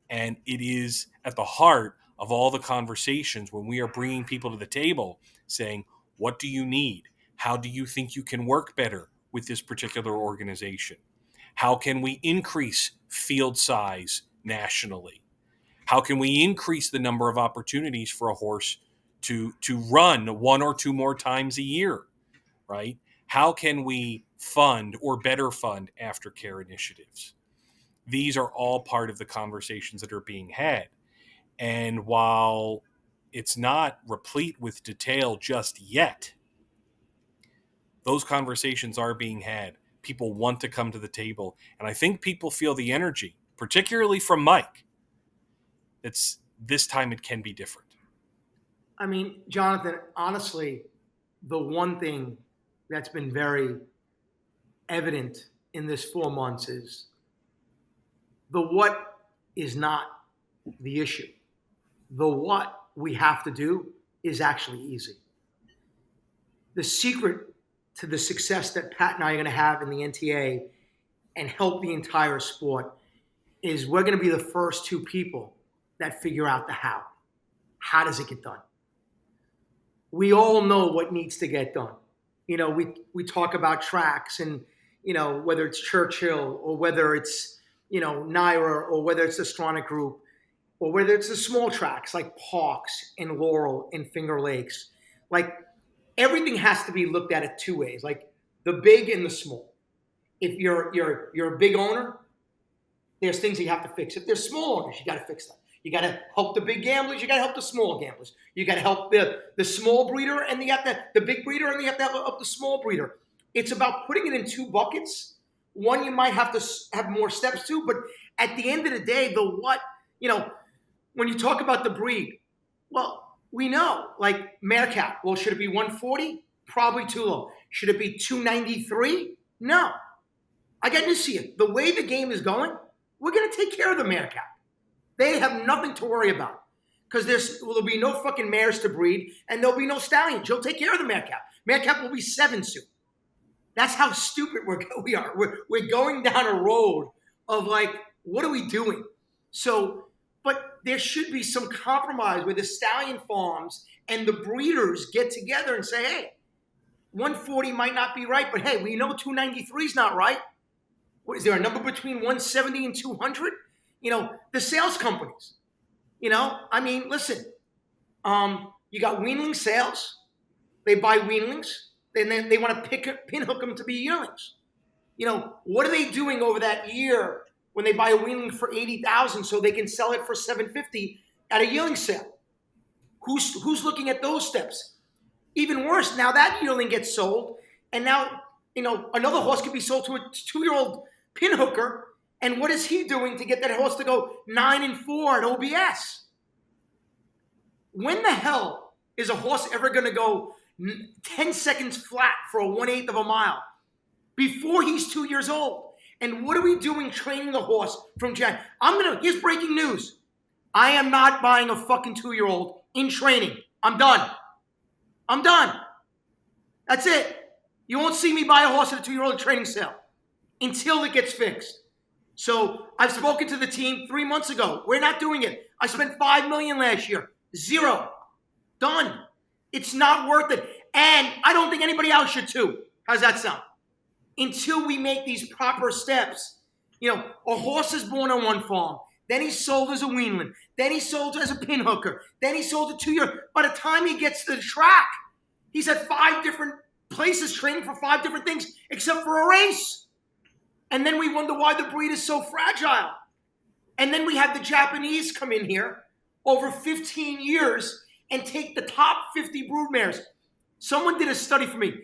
And it is at the heart of all the conversations when we are bringing people to the table saying, what do you need? How do you think you can work better with this particular organization? How can we increase field size nationally? How can we increase the number of opportunities for a horse to run one or two more times a year, right? How can we fund or better fund aftercare initiatives? These are all part of the conversations that are being had. And while it's not replete with detail just yet, those conversations are being had. People want to come to the table. And I think people feel the energy, particularly from Mike. It's this time it can be different. I mean, Jonathan, honestly, the one thing that's been very evident in this 4 months is the what is not the issue. The what we have to do is actually easy. The secret to the success that Pat and I are going to have in the NTA and help the entire sport is we're going to be the first two people that figure out the how. How does it get done? We all know what needs to get done. You know, we talk about tracks and, you know, whether it's Churchill or whether it's, you know, Naira or whether it's the Stronach Group or whether it's the small tracks like Parks and Laurel and Finger Lakes. Like, everything has to be looked at it two ways, like the big and the small. If you're a big owner, there's things you have to fix. If there's small owners, you got to fix them. You got to help the big gamblers. You got to help the small gamblers. You got to help the small breeder, and you have the big breeder, and you have to help the small breeder. It's about putting it in two buckets. One you might have to have more steps to, but at the end of the day, the what, you know, when you talk about the breed, well, we know, like Meerkat. Well, should it be 140? Probably too low. Should it be 293? No. I got news to you. The way the game is going, we're going to take care of the Meerkat. They have nothing to worry about because there'll be no fucking mares to breed and there'll be no stallions. You'll take care of the Meerkat. Meerkat will be 7 soon. That's how stupid we are. We're going down a road of like, what are we doing? So, but there should be some compromise where the stallion farms and the breeders get together and say, hey, 140 might not be right, but hey, we know 293 is not right. What, is there a number between 170 and 200? You know, the sales companies, you know, I mean, listen, you got weanling sales. They buy weanlings, and then they want to pinhook them to be yearlings. You know, what are they doing over that year when they buy a weanling for $80,000 so they can sell it for $750 at a yearling sale? Who's looking at those steps? Even worse, now that yearling gets sold, and now, you know, another horse could be sold to a 2-year-old pinhooker. And what is he doing to get that horse to go 9-4 at OBS? When the hell is a horse ever going to go 10 seconds flat for a 1/8 of a mile before he's 2 years old? And what are we doing training the horse from Jack? Here's breaking news. I am not buying a fucking 2-year-old in training. I'm done. That's it. You won't see me buy a horse at a 2-year-old training sale until it gets fixed. So I've spoken to the team 3 months ago. We're not doing it. I spent $5 million last year. 0. Done. It's not worth it. And I don't think anybody else should too. How's that sound? Until we make these proper steps. You know, a horse is born on one farm. Then he's sold as a weanling. Then he's sold as a pinhooker. Then he's sold to 2-year. By the time he gets to the track, he's at 5 different places training for 5 different things except for a race. And then we wonder why the breed is so fragile. And then we have the Japanese come in here over 15 years and take the top 50 broodmares. Someone did a study for me.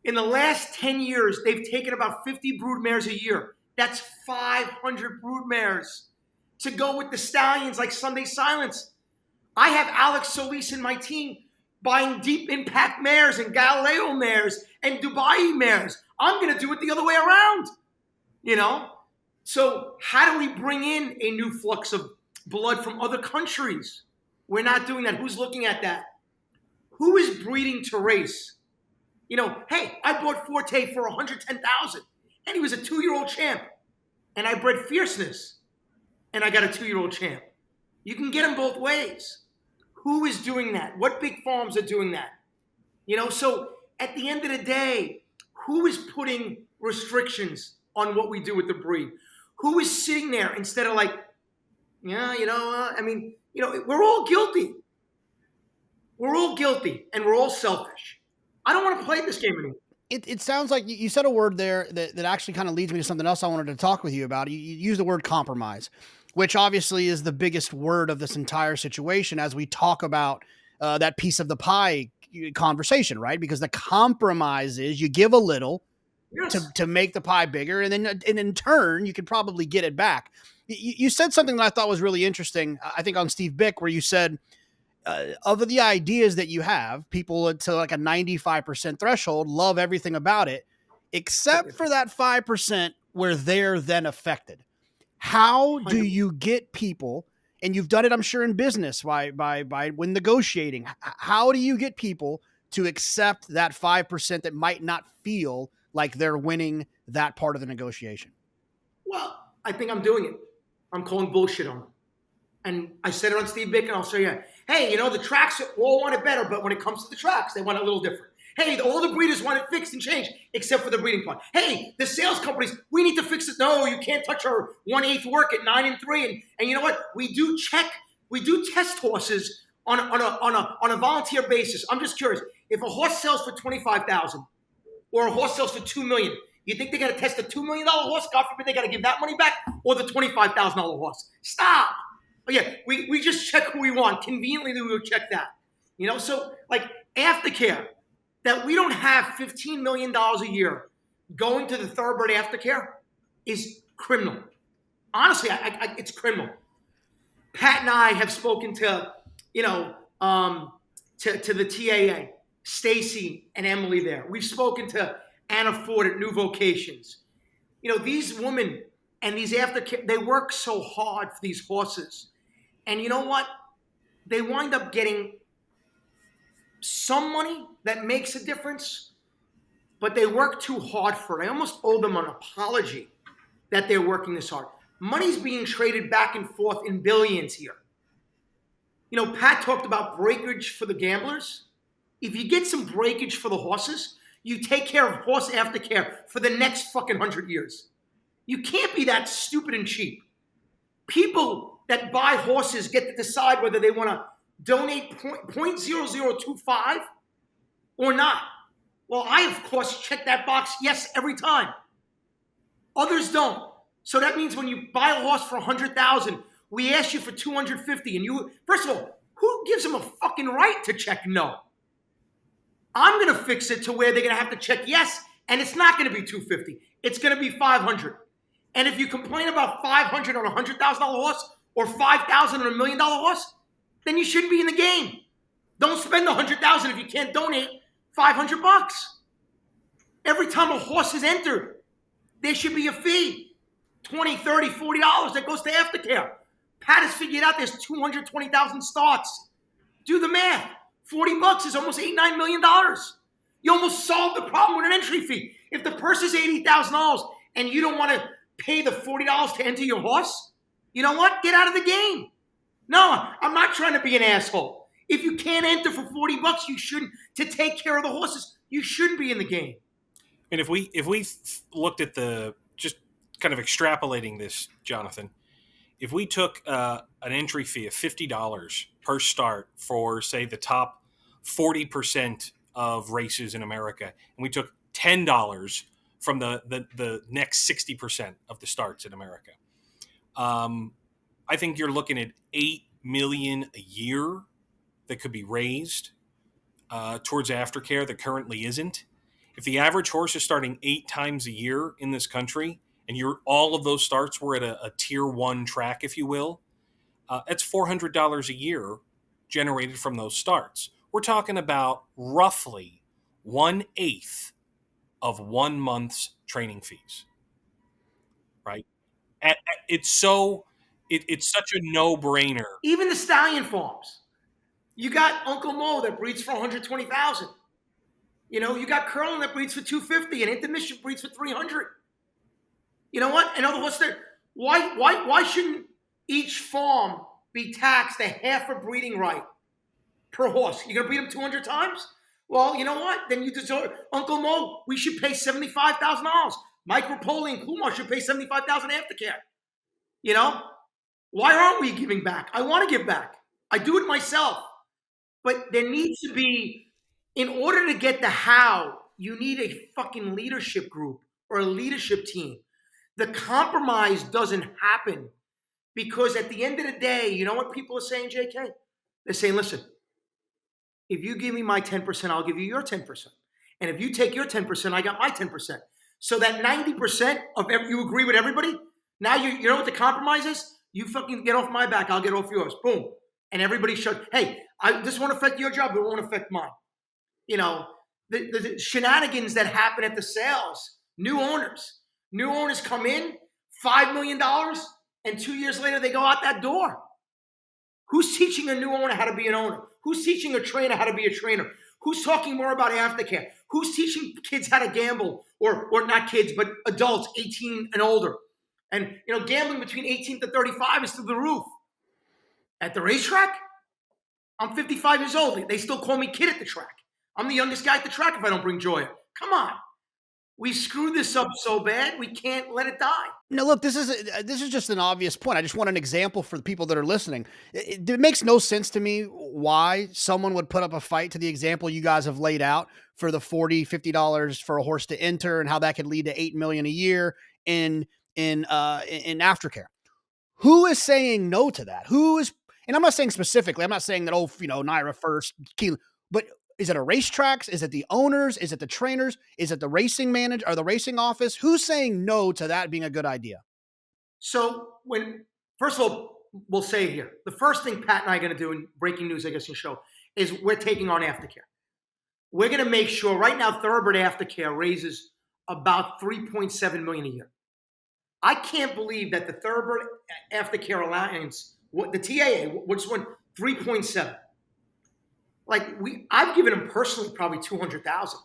In the last 10 years, they've taken about 50 broodmares a year. That's 500 broodmares to go with the stallions like Sunday Silence. I have Alex Solis in my team buying deep impact mares and Galileo mares and Dubai mares. I'm going to do it the other way around. You know, so how do we bring in a new flux of blood from other countries? We're not doing that. Who's looking at that? Who is breeding to race? Hey, I bought Forte for 110,000, and he was a 2-year-old champ, and I bred Fierceness, and I got a 2-year-old champ. You can get them both ways. Who is doing that? What big farms are doing that? So at the end of the day, who is putting restrictions on what we do with the breed? Who is sitting there instead of like, yeah, we're all guilty. We're all guilty, and we're all selfish. I don't want to play this game anymore. It sounds like you said a word there that actually kind of leads me to something else I wanted to talk with you about. You used the word compromise, which obviously is the biggest word of this entire situation as we talk about that piece of the pie conversation, right? Because the compromise is you give a little Yes. to make the pie bigger, and then and in turn you could probably get it back. You said something that I thought was really interesting. I think on Steve Bick, where you said of the ideas that you have, people to like a 95% threshold love everything about it, except for that 5% where they're then affected. How do you get people, and you've done it, I'm sure, in business by when negotiating, how do you get people to accept that 5% that might not feel like they're winning that part of the negotiation? Well, I think I'm doing it. I'm calling bullshit on them. And I said it on Steve Bick, and I'll say, hey, the tracks all want it better, but when it comes to the tracks, they want it a little different. Hey, all the breeders want it fixed and changed, except for the breeding part. Hey, the sales companies, we need to fix it. No, you can't touch our 1/8 work at 9 and 3. And you know what? We do test horses on a volunteer basis. I'm just curious. If a horse sells for $25,000 or a horse sells for $2 million, you think they're going to test a $2 million horse? God forbid they got to give that money back, or the $25,000 horse? Stop. Oh, yeah, we just check who we want. Conveniently, we will check that. So like Aftercare, that we don't have $15 million a year going to the Thoroughbred Aftercare is criminal. Honestly, it's criminal. Pat and I have spoken to, to the TAA, Stacy and Emily there. We've spoken to Anna Ford at New Vocations. These women and these Aftercare, they work so hard for these horses. And you know what? They wind up getting some money that makes a difference, but they work too hard for it. I almost owe them an apology that they're working this hard. Money's being traded back and forth in billions here. Pat talked about breakage for the gamblers. If you get some breakage for the horses, you take care of horse aftercare for the next fucking 100 years. You can't be that stupid and cheap. People that buy horses get to decide whether they want to donate 0.0025 or not. Well, I, of course, check that box yes every time. Others don't. So that means when you buy a horse for $100,000, we ask you for $250, and you, first of all, who gives them a fucking right to check no? I'm going to fix it to where they're going to have to check yes, and it's not going to be $250. It's going to be $500. And if you complain about $500 on a $100,000 horse, or $5,000 on a $1 million horse, then you shouldn't be in the game. Don't spend the $100,000 if you can't donate $500. Every time a horse is entered, there should be a fee, $20, $30, $40 that goes to Aftercare. Pat has figured out there's 220,000 starts. Do the math. $40 is almost $8-9 million. You almost solved the problem with an entry fee. If the purse is $80,000 and you don't want to pay the $40 to enter your horse, you know what? Get out of the game. No, I'm not trying to be an asshole. If you can't enter for $40, you shouldn't. To take care of the horses, you shouldn't be in the game. And if we looked at the, just kind of extrapolating this, Jonathan, if we took an entry fee of $50 per start for, say, the top 40% of races in America, and we took $10 from the next 60% of the starts in America, I think you're looking at $8 million a year that could be raised towards aftercare that currently isn't. If the average horse is starting 8 times a year in this country, and all of those starts were at a tier 1 track, if you will, that's $400 a year generated from those starts. We're talking about roughly 1/8 of 1 month's training fees, right? It's such a no-brainer. Even the stallion farms. You got Uncle Mo that breeds for 120,000. You got Curlin that breeds for 250, and Intermission breeds for 300. You know what? In other words, why shouldn't each farm be taxed a half a breeding right per horse? You're gonna breed them 200 times? Well, you know what? Then you deserve Uncle Mo. We should pay $75,000. Mike Repole and Kumar should pay $75,000 aftercare. You know, why aren't we giving back? I want to give back. I do it myself, but there needs to be, in order to get the how, you need a fucking leadership group or a leadership team. The compromise doesn't happen because at the end of the day, you know what people are saying, JK? They're saying, listen, if you give me my 10%, I'll give you your 10%. And if you take your 10%, I got my 10%. So that 90% of you agree with everybody. Now you know what the compromise is? You fucking get off my back, I'll get off yours. Boom. And everybody shut. Hey, this won't affect your job, but it won't affect mine. The shenanigans that happen at the sales, new owners come in, $5 million, and 2 years later they go out that door. Who's teaching a new owner how to be an owner? Who's teaching a trainer how to be a trainer? Who's talking more about aftercare? Who's teaching kids how to gamble? Or not kids, but adults, 18 and older. And, gambling between 18 to 35 is through the roof. At the racetrack, I'm 55 years old. They still call me kid at the track. I'm the youngest guy at the track if I don't bring joy. Come on. We screwed this up so bad, we can't let it die. No, look, this is just an obvious point. I just want an example for the people that are listening. It makes no sense to me why someone would put up a fight to the example you guys have laid out for the $40, $50 for a horse to enter and how that could lead to $8 million a year in aftercare. Who is saying no to that? And I'm not saying specifically, I'm not saying that, Naira first, but is it a racetracks? Is it the owners? Is it the trainers? Is it the racing manager or the racing office? Who's saying no to that being a good idea? So first of all, we'll say here, the first thing Pat and I are going to do in breaking news, I guess, in show, is we're taking on Aftercare. We're going to make sure right now Thoroughbred Aftercare raises about $3.7 million a year. I can't believe that the Thoroughbred Aftercare Alliance, the TAA, which won 3.7. I've given them personally probably 200,000.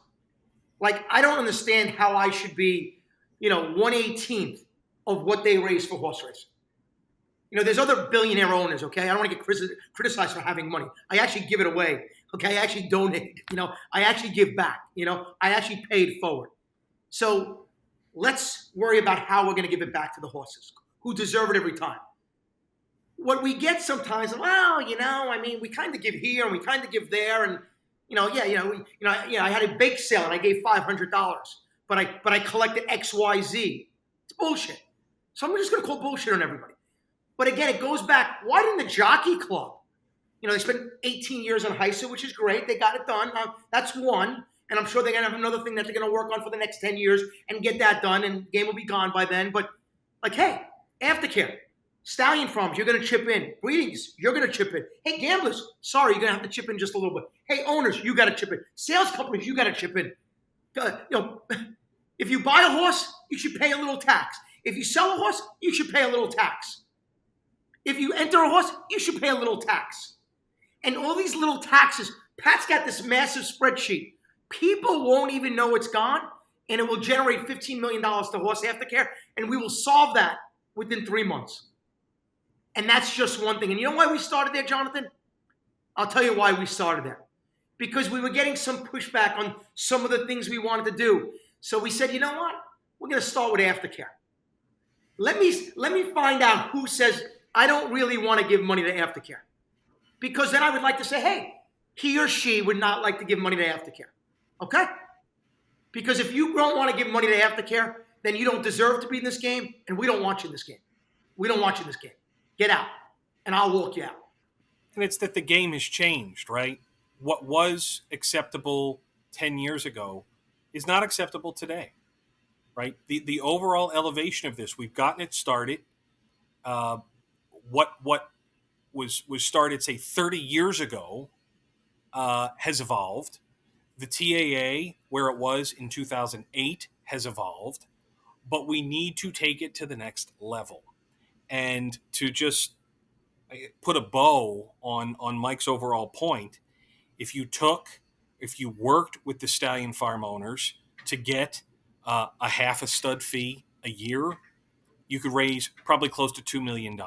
I don't understand how I should be, 1/18th of what they raise for horse racing. There's other billionaire owners, okay? I don't want to get criticized for having money. I actually give it away, okay? I actually donate, I actually give back, I actually paid forward. So let's worry about how we're going to give it back to the horses who deserve it every time. What we get sometimes, we kind of give here and we kind of give there, and I had a bake sale and I gave $500, but I collected XYZ. It's bullshit. So I'm just going to call bullshit on everybody. But again, it goes back. Why didn't the Jockey Club? They spent 18 years on HISA, which is great. They got it done. That's one. And I'm sure they're going to have another thing that they're going to work on for the next 10 years and get that done, and the game will be gone by then. But, hey, Aftercare, Stallion Farms, you're going to chip in. Breedings, you're going to chip in. Hey, gamblers, sorry, you're going to have to chip in just a little bit. Hey, owners, you got to chip in. Sales companies, you got to chip in. If you buy a horse, you should pay a little tax. If you sell a horse, you should pay a little tax. If you enter a horse, you should pay a little tax. And all these little taxes, Pat's got this massive spreadsheet. People won't even know it's gone, and it will generate $15 million to Horse Aftercare, and we will solve that within 3 months. And that's just one thing. And you know why we started there, Jonathan? I'll tell you why we started there. Because we were getting some pushback on some of the things we wanted to do. So we said, you know what? We're going to start with Aftercare. Let me find out who says, I don't really want to give money to Aftercare. Because then I would like to say, hey, he or she would not like to give money to Aftercare. Okay? Because if you don't want to give money to Aftercare, then you don't deserve to be in this game, and we don't want you in this game. We don't want you in this game. Get out, and I'll walk you out. And it's that the game has changed, right? What was acceptable 10 years ago is not acceptable today, right? The overall elevation of this, we've gotten it started. What was started, say, 30 years ago has evolved. The TAA, where it was in 2008, has evolved, but we need to take it to the next level. And to just put a bow on Mike's overall point. If you worked with the stallion farm owners to get a half a stud fee a year, you could raise probably close to $2 million.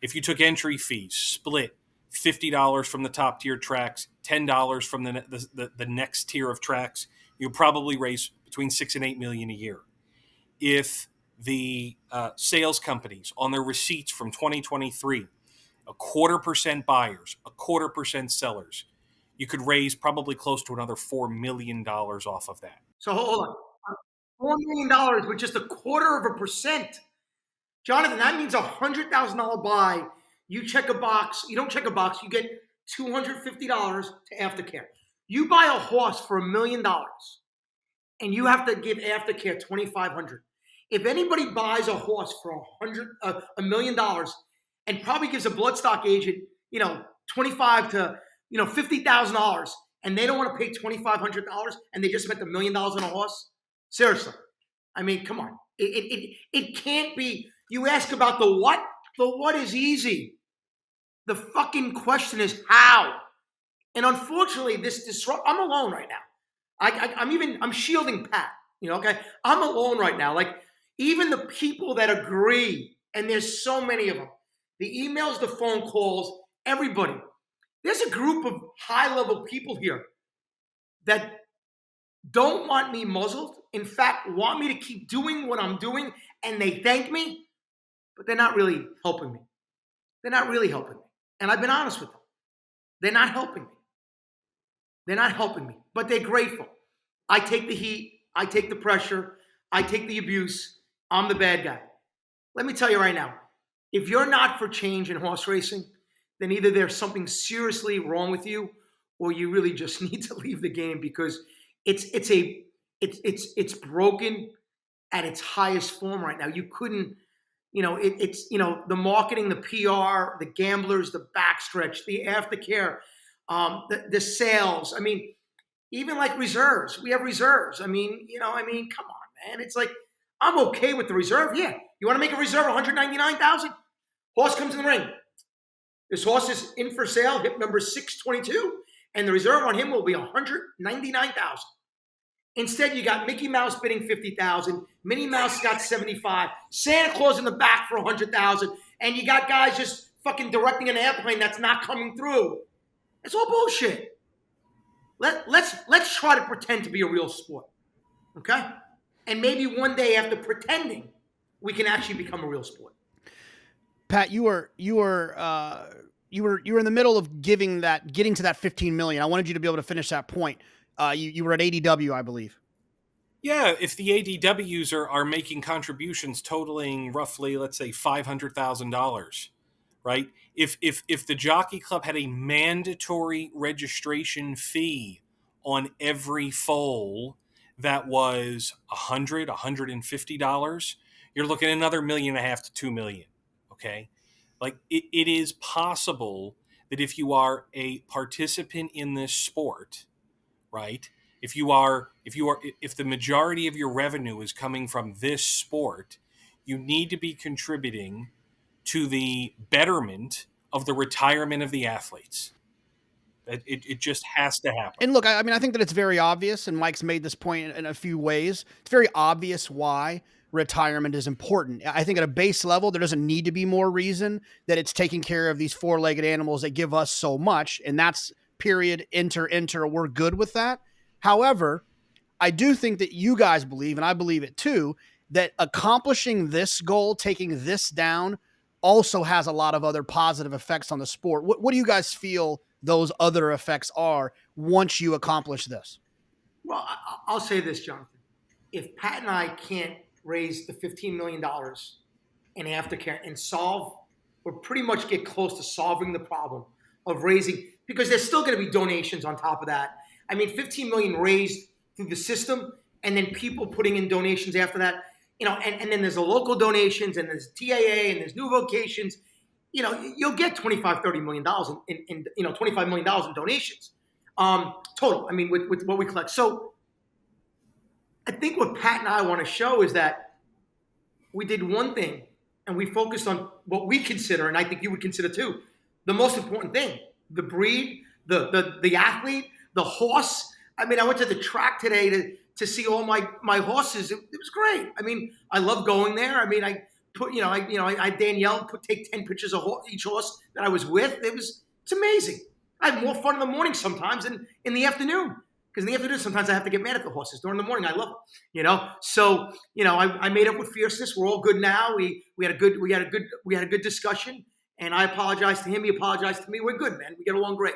If you took entry fees, split $50 from the top tier tracks, $10 from the next tier of tracks, you'll probably raise between $6 and $8 million a year. If the sales companies on their receipts from 2023, 0.25% buyers, 0.25% sellers, you could raise probably close to another $4 million off of that. So hold on. $4 million with just 0.25%. Jonathan, that means $100,000 buy. You check a box. You don't check a box. You get $250 to Aftercare. You buy a horse for $1 million, and you have to give Aftercare $2,500. If anybody buys a horse for $1 million, and probably gives a bloodstock agent, $25,000 to $50,000, and they don't want to pay $2,500, and they just spent $1 million on a horse. Seriously, I mean, come on. It can't be. You ask about the what. The what is easy. The fucking question is how. And unfortunately, I'm alone right now. I'm shielding Pat. Okay. I'm alone right now. Like, even the people that agree, and there's so many of them, the emails, the phone calls, everybody. There's a group of high-level people here that don't want me muzzled. In fact, want me to keep doing what I'm doing, and they thank me, but they're not really helping me. They're not really helping me. And I've been honest with them. They're not helping me. They're not helping me, but they're grateful. I take the heat. I take the pressure. I take the abuse. I'm the bad guy. Let me tell you right now, if you're not for change in horse racing, then either there's something seriously wrong with you, or you really just need to leave the game, because it's broken at its highest form right now. You couldn't, the marketing, the PR, the gamblers, the backstretch, the aftercare, the sales. I mean, even like reserves. We have reserves. I mean, come on, man. It's like, I'm okay with the reserve. Yeah. You want to make a reserve $199,000? Horse comes in the ring. This horse is in for sale, hip number 622, and the reserve on him will be $199,000. Instead, you got Mickey Mouse bidding $50,000, Minnie Mouse got $75,000, Santa Claus in the back for $100,000, and you got guys just fucking directing an airplane that's not coming through. It's all bullshit. Let's try to pretend to be a real sport, okay? And maybe one day, after pretending, we can actually become a real sport. Pat, you were in the middle of getting to that 15 million. I wanted you to be able to finish that point. You were at ADW, I believe. Yeah, if the ADWs are making contributions totaling roughly, let's say, $500,000, right? If the Jockey Club had a mandatory registration fee on every foal that was $100, $150, you're looking at another $1.5 million to $2 million. Okay, like it is possible that if you are a participant in this sport, right? If the majority of your revenue is coming from this sport, you need to be contributing to the betterment of the retirement of the athletes. It just has to happen. And look, I mean, I think that it's very obvious, and Mike's made this point in a few ways. It's very obvious why retirement is important. I think at a base level, there doesn't need to be more reason that it's taking care of these four-legged animals that give us so much. And that's period, enter. We're good with that. However, I do think that you guys believe, and I believe it too, that accomplishing this goal, taking this down, also has a lot of other positive effects on the sport. What do you guys feel those other effects are once you accomplish this? Well, I'll say this, Jonathan. If Pat and I can't raise the $15 million in Aftercare and solve, or pretty much get close to solving the problem of raising, because there's still going to be donations on top of that. I mean, 15 million raised through the system, and then people putting in donations after that, and then there's the local donations, and there's TAA, and there's new vocations. You'll get $25-30 million in $25 million in donations total. I mean, with what we collect. So I think what Pat and I want to show is that we did one thing and we focused on what we consider, and I think you would consider too, the most important thing: the breed, the athlete, the horse. I mean, I went to the track today to see all my horses. It was great. I mean, I love going there. I mean, I put I Danielle take 10 pictures of each horse that I was with. It's amazing. I have more fun in the morning sometimes than in the afternoon. Because in the afternoon, sometimes I have to get mad at the horses. During the morning, I love them. So I made up with Fierceness. We're all good now. We had a good discussion, and I apologized to him. He apologized to me. We're good, man. We get along great.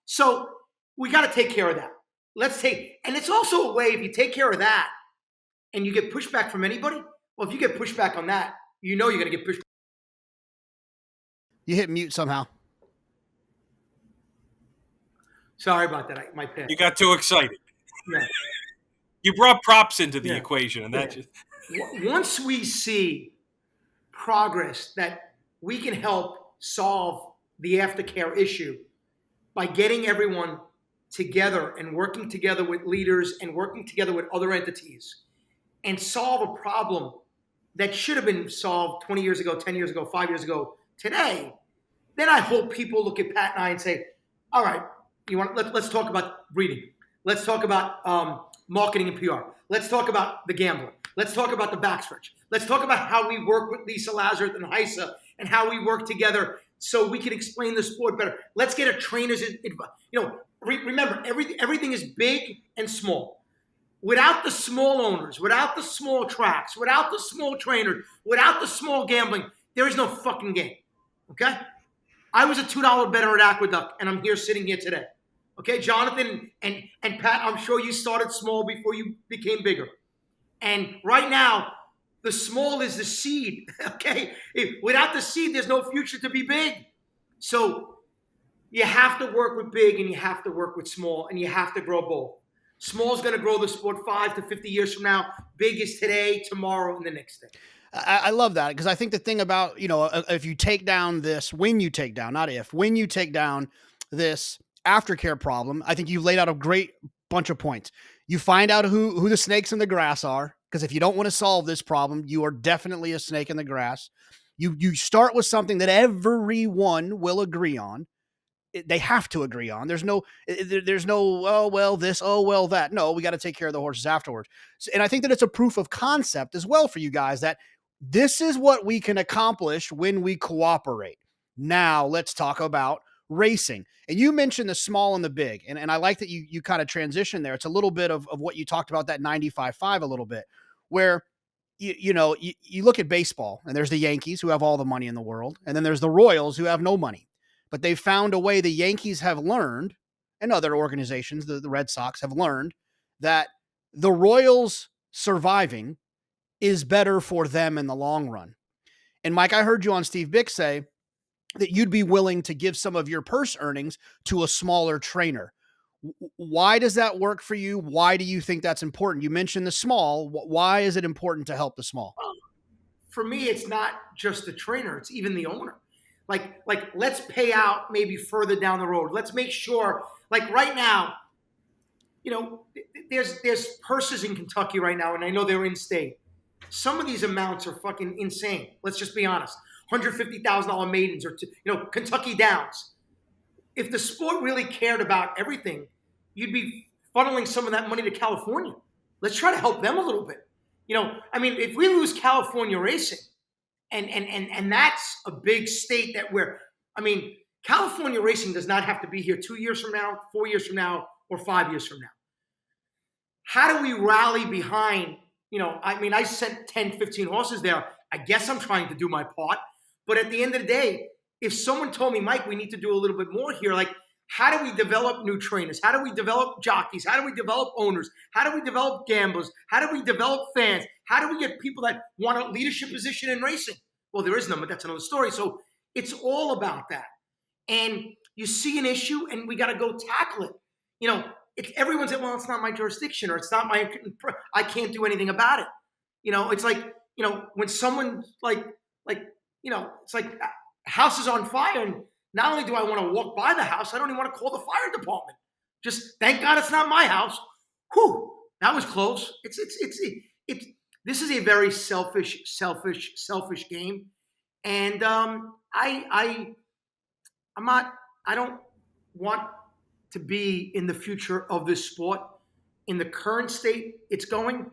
So we got to take care of that. And it's also a way, if you take care of that, and you get pushback from anybody. Well, if you get pushback on that, you're going to get pushed. You hit mute somehow. Sorry about that. My pen. You got too excited. Yeah. You brought props into the equation, and that just. Once we see progress that we can help solve the aftercare issue by getting everyone together and working together with leaders and working together with other entities and solve a problem that should have been solved 20 years ago, 10 years ago, 5 years ago, today, then I hope people look at Pat and I and say, all right, let's talk about breeding. Let's talk about marketing and PR. Let's talk about the gambling. Let's talk about the backstretch. Let's talk about how we work with Lisa Lazarus and Heisa and how we work together so we can explain the sport better. Let's get a trainer's advice. Remember, everything is big and small. Without the small owners, without the small tracks, without the small trainers, without the small gambling, there is no fucking game. Okay? I was a $2 bettor at Aqueduct, and I'm here sitting here today. Okay, Jonathan and Pat, I'm sure you started small before you became bigger. And right now, the small is the seed, okay? Without the seed, there's no future to be big. So you have to work with big and you have to work with small, and you have to grow both. Small is going to grow the sport 5 to 50 years from now. Big is today, tomorrow, and the next day. I love that, because I think the thing about, if you take down this, when you take down this aftercare problem, I think you've laid out a great bunch of points. You find out who the snakes in the grass are, because if you don't want to solve this problem, you are definitely a snake in the grass. You start with something that everyone will agree on. They have to agree on. There's no, oh, well, this, oh, well, that. No, we got to take care of the horses afterwards. And I think that it's a proof of concept as well for you guys that this is what we can accomplish when we cooperate. Now let's talk about racing. And you mentioned the small and the big. And I like that you kind of transition there. It's a little bit of what you talked about, that 95-5 a little bit, where you look at baseball, and there's the Yankees who have all the money in the world. And then there's the Royals who have no money. But they've found a way. The Yankees have learned, and other organizations, the Red Sox have learned, that the Royals surviving is better for them in the long run. And Mike, I heard you on Steve Bick say that you'd be willing to give some of your purse earnings to a smaller trainer. Why does that work for you? Why do you think that's important? You mentioned the small. Why is it important to help the small? For me, it's not just the trainer. It's even the owner. Like, let's pay out maybe further down the road. Let's make sure, like right now, there's purses in Kentucky right now, and I know they're in state. Some of these amounts are fucking insane. Let's just be honest. $150,000 maidens or, Kentucky Downs. If the sport really cared about everything, you'd be funneling some of that money to California. Let's try to help them a little bit. If we lose California racing, and that's a big state California racing does not have to be here 2 years from now, 4 years from now, or 5 years from now. How do we rally behind, I sent 10, 15 horses there. I guess I'm trying to do my part. But at the end of the day, if someone told me, Mike, we need to do a little bit more here, like, how do we develop new trainers? How do we develop jockeys? How do we develop owners? How do we develop gamblers? How do we develop fans? How do we get people that want a leadership position in racing? Well, there is none, but that's another story. So it's all about that. And you see an issue, and we got to go tackle it. Everyone said, well, it's not my jurisdiction, or I can't do anything about it. It's like, when someone it's like house is on fire, and not only do I want to walk by the house, I don't even want to call the fire department. Just thank God it's not my house. Whew, that was close. this is a very selfish game, and I'm not. I don't want to be in the future of this sport in the current state it's going,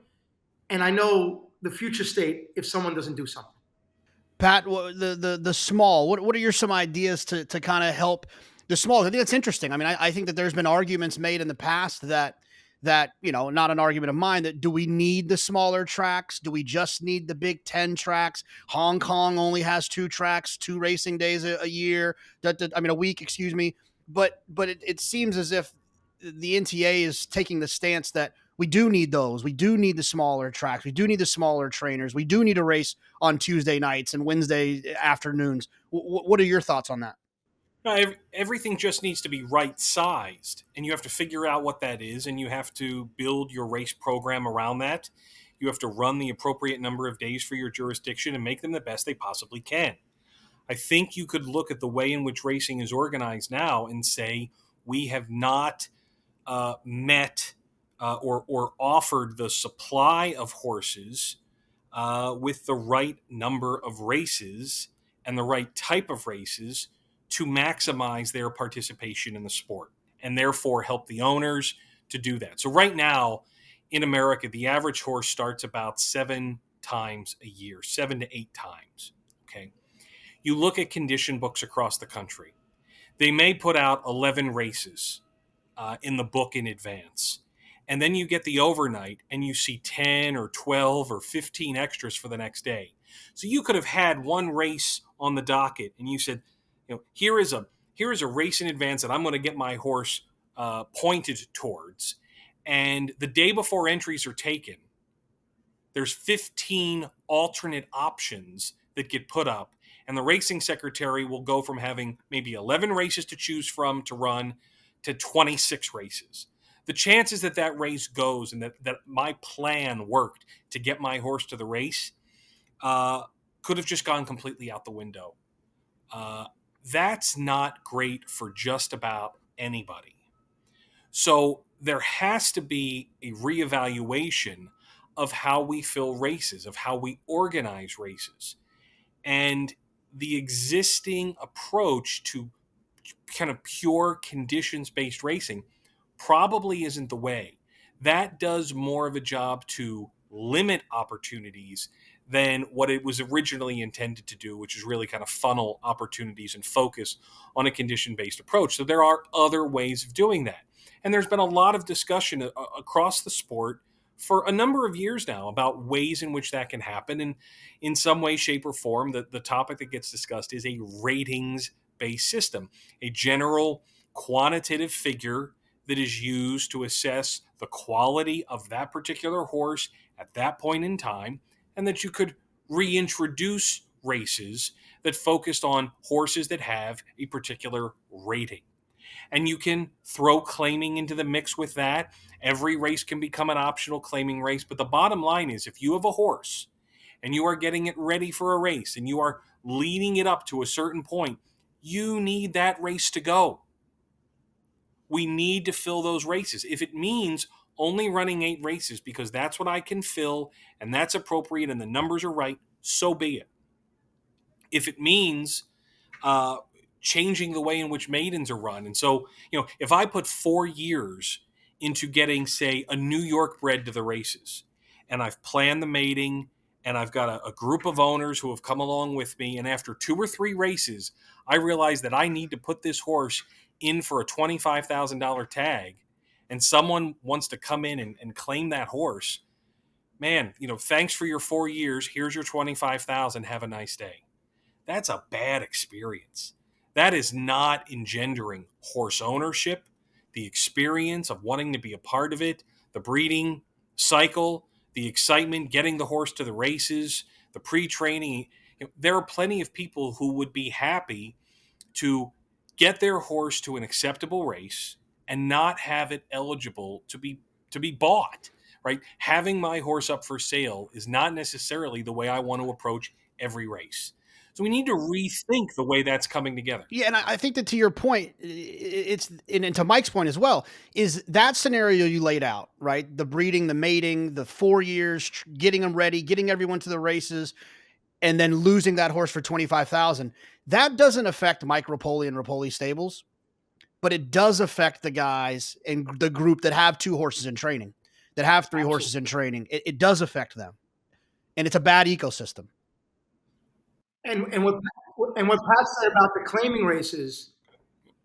and I know the future state if someone doesn't do something. Pat, the small. What are your some ideas to kind of help the small? I think that's interesting. I mean, I think that there's been arguments made in the past that not an argument of mine, that do we need the smaller tracks? Do we just need the Big Ten tracks? Hong Kong only has two tracks, two racing days a year. I mean, a week, excuse me. But it seems as if the NTA is taking the stance that we do need those. We do need the smaller tracks. We do need the smaller trainers. We do need a race on Tuesday nights and Wednesday afternoons. What are your thoughts on that? No, everything just needs to be right sized, and you have to figure out what that is, and you have to build your race program around that. You have to run the appropriate number of days for your jurisdiction and make them the best they possibly can. I think you could look at the way in which racing is organized now and say we have not met or offered the supply of horses with the right number of races and the right type of races to maximize their participation in the sport and therefore help the owners to do that. So right now in America, the average horse starts about 7 times a year, 7 to 8 times. Okay. You look at condition books across the country. They may put out 11 races in the book in advance. And then you get the overnight and you see 10 or 12 or 15 extras for the next day. So you could have had one race on the docket and you said, here is a race in advance that I'm going to get my horse pointed towards. And the day before entries are taken, there's 15 alternate options that get put up. And the racing secretary will go from having maybe 11 races to choose from to run to 26 races. The chances that that race goes and that my plan worked to get my horse to the race could have just gone completely out the window. That's not great for just about anybody. So there has to be a reevaluation of how we fill races, of how we organize races. And the existing approach to kind of pure conditions-based racing probably isn't the way. That does more of a job to limit opportunities than what it was originally intended to do, which is really kind of funnel opportunities and focus on a condition-based approach. So there are other ways of doing that. And there's been a lot of discussion across the sport for a number of years now about ways in which that can happen. And in some way, shape, or form, the topic that gets discussed is a ratings-based system, a general quantitative figure that is used to assess the quality of that particular horse at that point in time, and that you could reintroduce races that focused on horses that have a particular rating. And you can throw claiming into the mix with that. Every race can become an optional claiming race. But the bottom line is, if you have a horse and you are getting it ready for a race and you are leading it up to a certain point, you need that race to go. We need to fill those races. If it means only running 8 races because that's what I can fill and that's appropriate and the numbers are right, so be it. If it means changing the way in which maidens are run. And so, if I put 4 years into getting, say, a New York bred to the races, and I've planned the mating, and I've got a group of owners who have come along with me, and after 2 or 3 races, I realize that I need to put this horse in for a $25,000 tag, and someone wants to come in and claim that horse, man, thanks for your 4 years. Here's your $25,000. Have a nice day. That's a bad experience. That is not engendering horse ownership, the experience of wanting to be a part of it, the breeding cycle, the excitement, getting the horse to the races, the pre-training. There are plenty of people who would be happy to get their horse to an acceptable race and not have it eligible to be bought, right? Having my horse up for sale is not necessarily the way I want to approach every race. So we need to rethink the way that's coming together. Yeah, and I think that to your point, it's and to Mike's point as well, is that scenario you laid out, right? The breeding, the mating, the 4 years, getting them ready, getting everyone to the races, and then losing that horse for 25,000. That doesn't affect Mike Repole and Repole stables, but it does affect the guys in the group that have 2 horses in training, that have 3 horses in training. It does affect them, and it's a bad ecosystem. And what Pat said about the claiming races,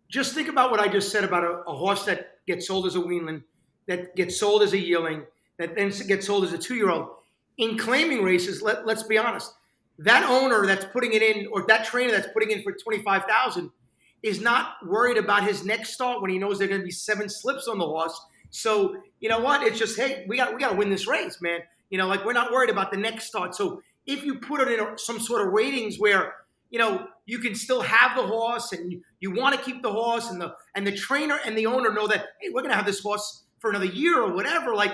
just think about what I just said about a horse that gets sold as a weanling, that gets sold as a yearling, that then gets sold as a 2-year-old. In claiming races, let's be honest, that owner that's putting it in, or that trainer that's putting in for 25,000, is not worried about his next start when he knows there are going to be 7 slips on the horse. So you know what? It's just, hey, we got to win this race, man. You know, like, we're not worried about the next start. So if you put it in some sort of ratings where, you know, you can still have the horse and you want to keep the horse, and the trainer and the owner know that, hey, we're going to have this horse for another year or whatever. Like,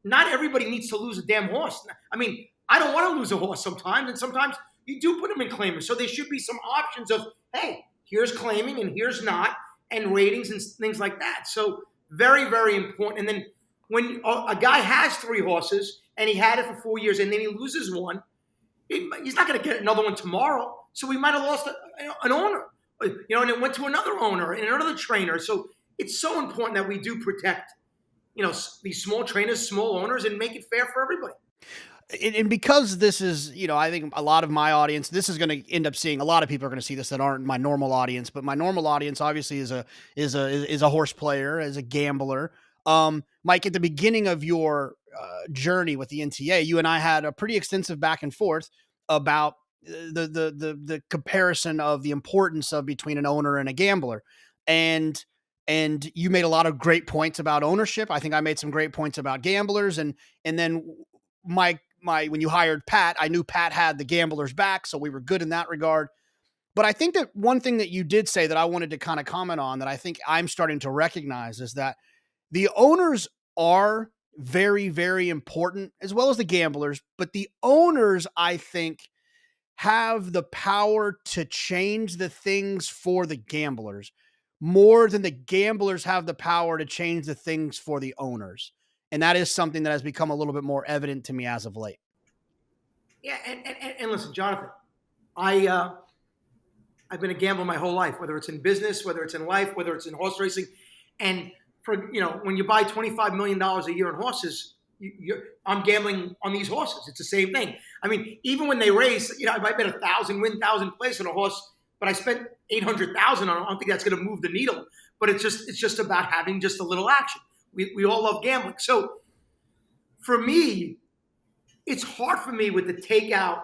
not everybody needs to lose a damn horse. I mean, I don't want to lose a horse sometimes, and sometimes you do put them in claimers. So there should be some options of, hey, here's claiming and here's not, and ratings and things like that. So very, very important. And then when a guy has 3 horses and he had it for 4 years and then he loses one, he's not going to get another one tomorrow. So we might have lost an owner, you know, and it went to another owner and another trainer. So it's so important that we do protect, you know, these small trainers, small owners, and make it fair for everybody. And because this is, you know, I think a lot of my audience, this is going to end up seeing, a lot of people are going to see this that aren't my normal audience, but my normal audience obviously is a horse player, is a gambler. Mike, at the beginning of your journey with the NTA, you and I had a pretty extensive back and forth about the comparison of the importance of between an owner and a gambler. And you made a lot of great points about ownership. I think I made some great points about gamblers, and then when you hired Pat, I knew Pat had the gamblers back, so we were good in that regard. But I think that one thing that you did say that I wanted to kind of comment on, that I think I'm starting to recognize, is that the owners are very, very important, as well as the gamblers. But the owners, I think, have the power to change the things for the gamblers more than the gamblers have the power to change the things for the owners. And that is something that has become a little bit more evident to me as of late. Yeah, and listen, Jonathan, I've been a gambler my whole life, whether it's in business, whether it's in life, whether it's in horse racing. And for, you know, when you buy $25 million a year in horses, I'm gambling on these horses. It's the same thing. I mean, even when they race, you know, I might bet 1,000 win, 1,000 place on a horse, but I spent 800,000 on it. I don't think that's going to move the needle. But it's just about having just a little action. We all love gambling. So for me, it's hard for me with the takeout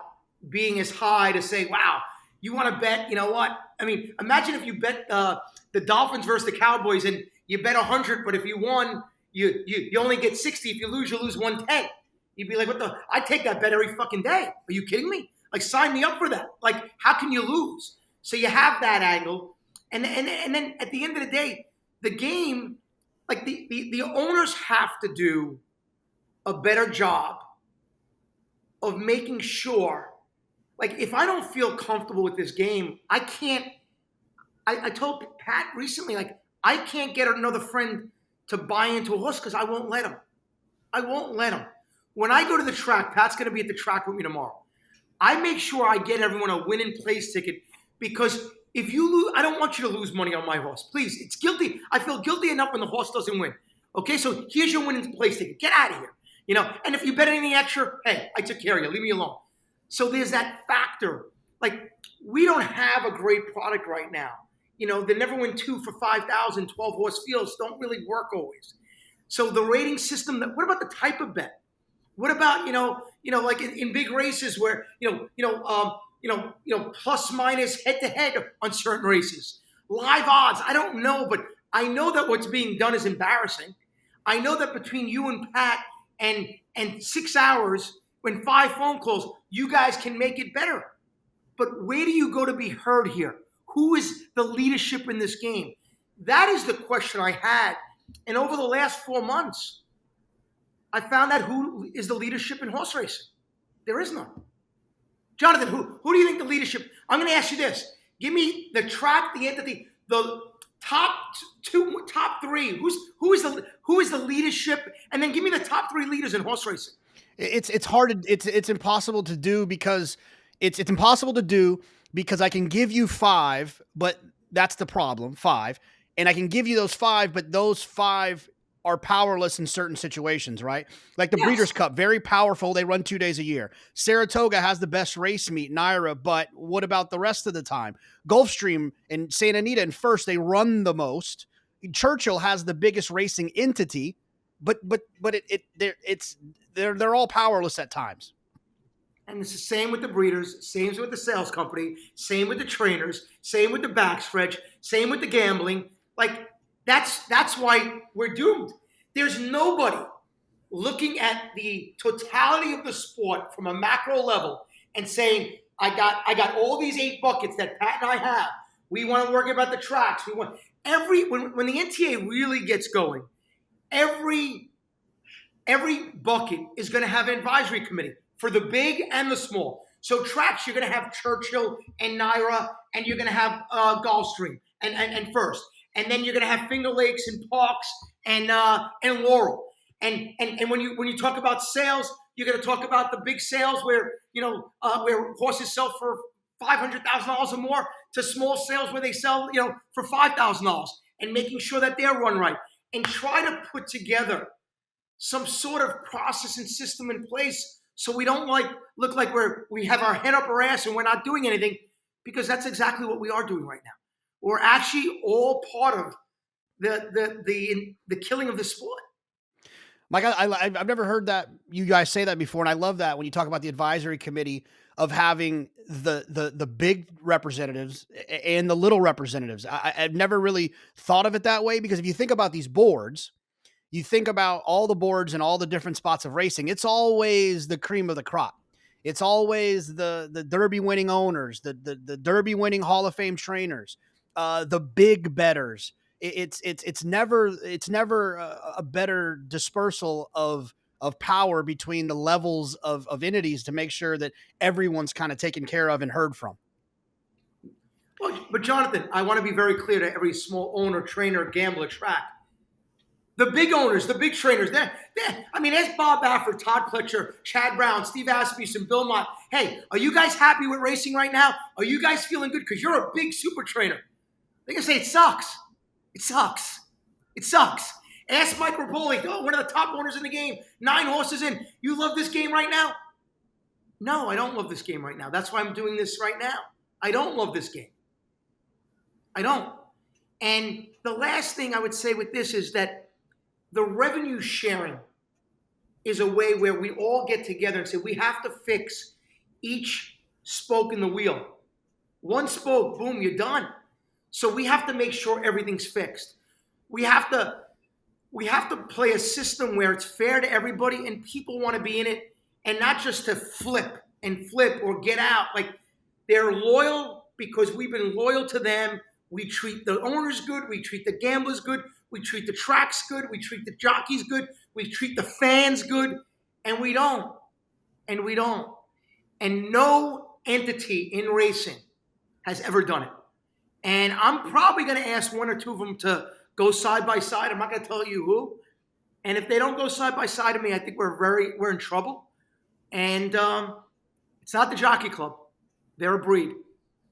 being as high to say, wow, you want to bet, you know what? I mean, imagine if you bet the Dolphins versus the Cowboys and you bet 100, but if you won, you only get 60. If you lose 110. You'd be like, what the? I'd take that bet every fucking day. Are you kidding me? Like, sign me up for that. Like, how can you lose? So you have that angle. And then at the end of the day, the game, like the owners have to do a better job of making sure, like, if I don't feel comfortable with this game, I can't. I told Pat recently, like, I can't get another friend to buy into a horse because I won't let him. I won't let him. When I go to the track, Pat's going to be at the track with me tomorrow. I make sure I get everyone a win and place ticket, because if you lose, I don't want you to lose money on my horse. Please, it's guilty. I feel guilty enough when the horse doesn't win. Okay, so here's your win and place ticket. Get out of here. You know, and if you bet anything extra, hey, I took care of you. Leave me alone. So there's that factor. Like, we don't have a great product right now. You know, the never win 2 for 5,000, 12 horse fields don't really work always. So the rating system, what about the type of bet? What about, you know, like in big races where, plus minus head to head on certain races, live odds? I don't know, but I know that what's being done is embarrassing. I know that between you and Pat and 6 hours, when 5 phone calls, you guys can make it better. But where do you go to be heard here? Who is the leadership in this game? That is the question I had. And over the last 4 months, I found out who is the leadership in horse racing. There is none. Jonathan, who do you think the leadership? I'm going to ask you this. Give me the track, the entity, the top three. Who is the leadership, and then give me the top three leaders in horse racing. It's hard to, it's impossible to do because it's impossible to do because I can give you five, but that's the problem, five, and I can give you those five, but those five are powerless in certain situations, right? Like the Yes. Breeders' Cup, very powerful. They run 2 days a year. Saratoga has the best race meet, Naira, but what about the rest of the time? Gulfstream and Santa Anita and First, they run the most. Churchill has the biggest racing entity, but they're all powerless at times. And it's the same with the breeders, same with the sales company, same with the trainers, same with the backstretch, same with the gambling. Like that's why we're doomed. There's nobody looking at the totality of the sport from a macro level and saying, I got all these 8 buckets that Pat and I have. We want to work about the tracks. We want when the NTA really gets going, every bucket is going to have an advisory committee for the big and the small. So tracks, you're going to have Churchill and Naira, and you're going to have Gulfstream and First, and then you're going to have Finger Lakes and Parks and Laurel. And when you talk about sales, you're going to talk about the big sales where where horses sell for $500,000 or more, to small sales where they sell for $5,000, and making sure that they're run right, and try to put together some sort of process and system in place so we don't look like we have our head up our ass and we're not doing anything, because that's exactly what we are doing right now. We're actually all part of the killing of the sport. Mike, I've never heard that you guys say that before, and I love that when you talk about the advisory committee of having the big representatives and the little representatives. I've never really thought of it that way, because if you think about these boards, you think about all the boards and all the different spots of racing, it's always the cream of the crop. It's always the Derby winning owners, the Derby winning Hall of Fame trainers, the big bettors. It's never a better dispersal of power between the levels of entities to make sure that everyone's kind of taken care of and heard from. Well, but Jonathan, I want to be very clear to every small owner, trainer, gambler, track. The big owners, the big trainers, there's Bob Baffert, Todd Pletcher, Chad Brown, Steve Asmussen, Bill Mott. Hey, are you guys happy with racing right now? Are you guys feeling good? Because you're a big super trainer. They're going to say it sucks. It sucks. It sucks. Ask Mike Repole, one of the top owners in the game, 9 horses in. You love this game right now? No, I don't love this game right now. That's why I'm doing this right now. I don't love this game. I don't. And the last thing I would say with this is that the revenue sharing is a way where we all get together and say we have to fix each spoke in the wheel. One spoke, boom, you're done. So we have to make sure everything's fixed. We have to play a system where it's fair to everybody and people want to be in it, and not just to flip or get out. Like, they're loyal because we've been loyal to them. We treat the owners good. We treat the gamblers good. We treat the tracks good. We treat the jockeys good. We treat the fans good. And we don't. And we don't. And no entity in racing has ever done it. And I'm probably going to ask 1 or 2 of them to go side by side. I'm not going to tell you who. And if they don't go side by side of me, I think we're in trouble. And it's not the Jockey Club. They're a breed.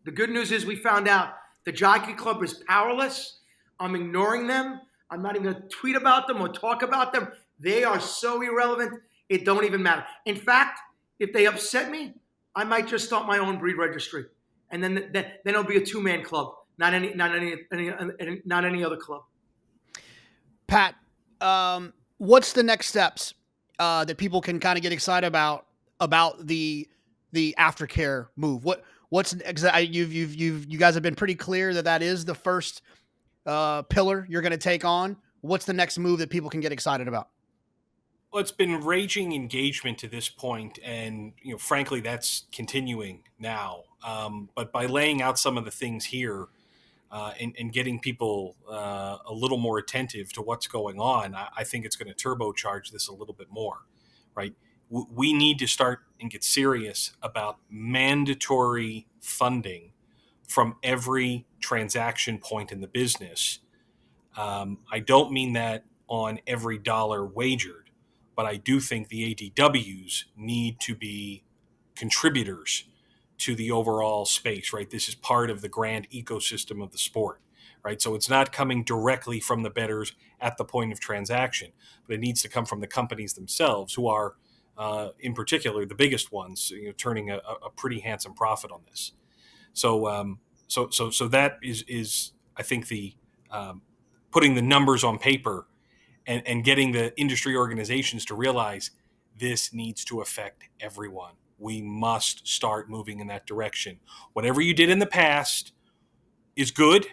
The good news is we found out the Jockey Club is powerless. I'm ignoring them. I'm not even going to tweet about them or talk about them. They are so irrelevant, it don't even matter. In fact, if they upset me, I might just start my own breed registry. And then it'll be a 2-man club, not any other club. Pat, what's the next steps that people can kind of get excited about the aftercare move? You guys have been pretty clear that is the first pillar you're going to take on. What's the next move that people can get excited about? Well, it's been raging engagement to this point, and frankly, that's continuing now. But by laying out some of the things here and getting people a little more attentive to what's going on, I think it's going to turbocharge this a little bit more, right? we need to start and get serious about mandatory funding from every transaction point in the business. I don't mean that on every dollar wagered, but I do think the ADWs need to be contributors to the overall space, right? This is part of the grand ecosystem of the sport, right? So it's not coming directly from the bettors at the point of transaction, but it needs to come from the companies themselves, who are, in particular, the biggest ones, turning a pretty handsome profit on this. So, so that is I think the putting the numbers on paper and getting the industry organizations to realize this needs to affect everyone. We must start moving in that direction. Whatever you did in the past is good,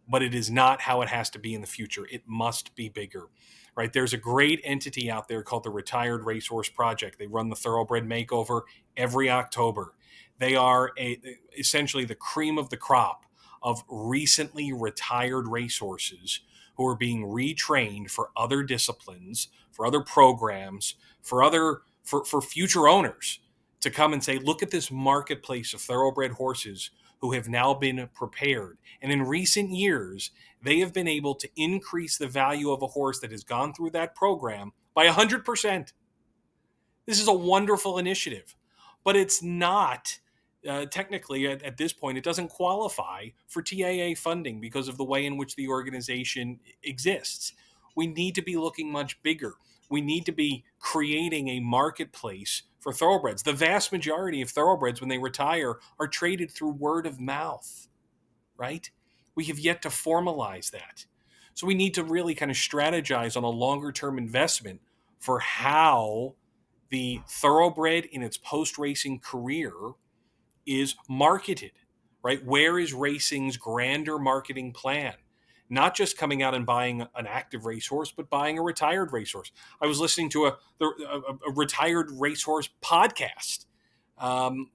but it is not how it has to be in the future. It must be bigger, right? There's a great entity out there called the Retired Racehorse Project. They run the Thoroughbred Makeover every October. They are essentially the cream of the crop of recently retired racehorses who are being retrained for other disciplines, for other programs, for future owners to come and say, look at this marketplace of thoroughbred horses who have now been prepared. And in recent years, they have been able to increase the value of a horse that has gone through that program by 100%. This is a wonderful initiative, but it's not technically at this point, it doesn't qualify for TAA funding because of the way in which the organization exists. We need to be looking much bigger. We need to be creating a marketplace for thoroughbreds. The vast majority of thoroughbreds, when they retire, are traded through word of mouth, right? We have yet to formalize that. So we need to really kind of strategize on a longer term investment for how the thoroughbred in its post-racing career is marketed, right? Where is racing's grander marketing plan? Not just coming out and buying an active racehorse, but buying a retired racehorse. I was listening to a retired racehorse podcast,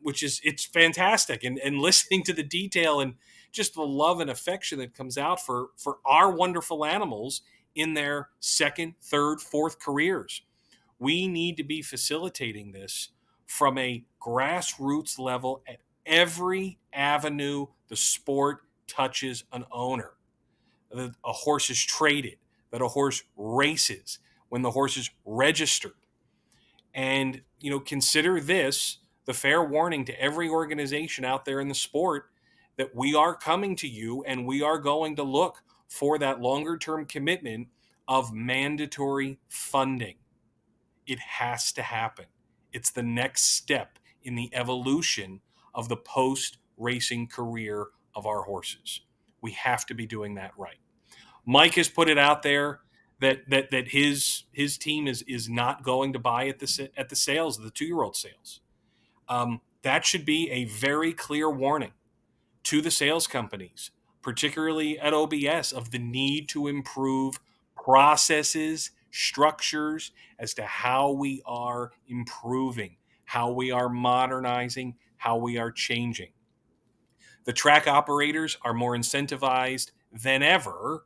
which it's fantastic, and listening to the detail and just the love and affection that comes out for our wonderful animals in their second, third, fourth careers. We need to be facilitating this from a grassroots level at every avenue the sport touches an owner. That a horse is traded, that a horse races, when the horse is registered. And, consider this the fair warning to every organization out there in the sport that we are coming to you and we are going to look for that longer term commitment of mandatory funding. It has to happen. It's the next step in the evolution of the post-racing career of our horses. We have to be doing that right. Mike has put it out there that his team is not going to buy at the sales, the 2-year-old sales. That should be a very clear warning to the sales companies, particularly at OBS, of the need to improve processes, structures as to how we are improving, how we are modernizing, how we are changing. The track operators are more incentivized than ever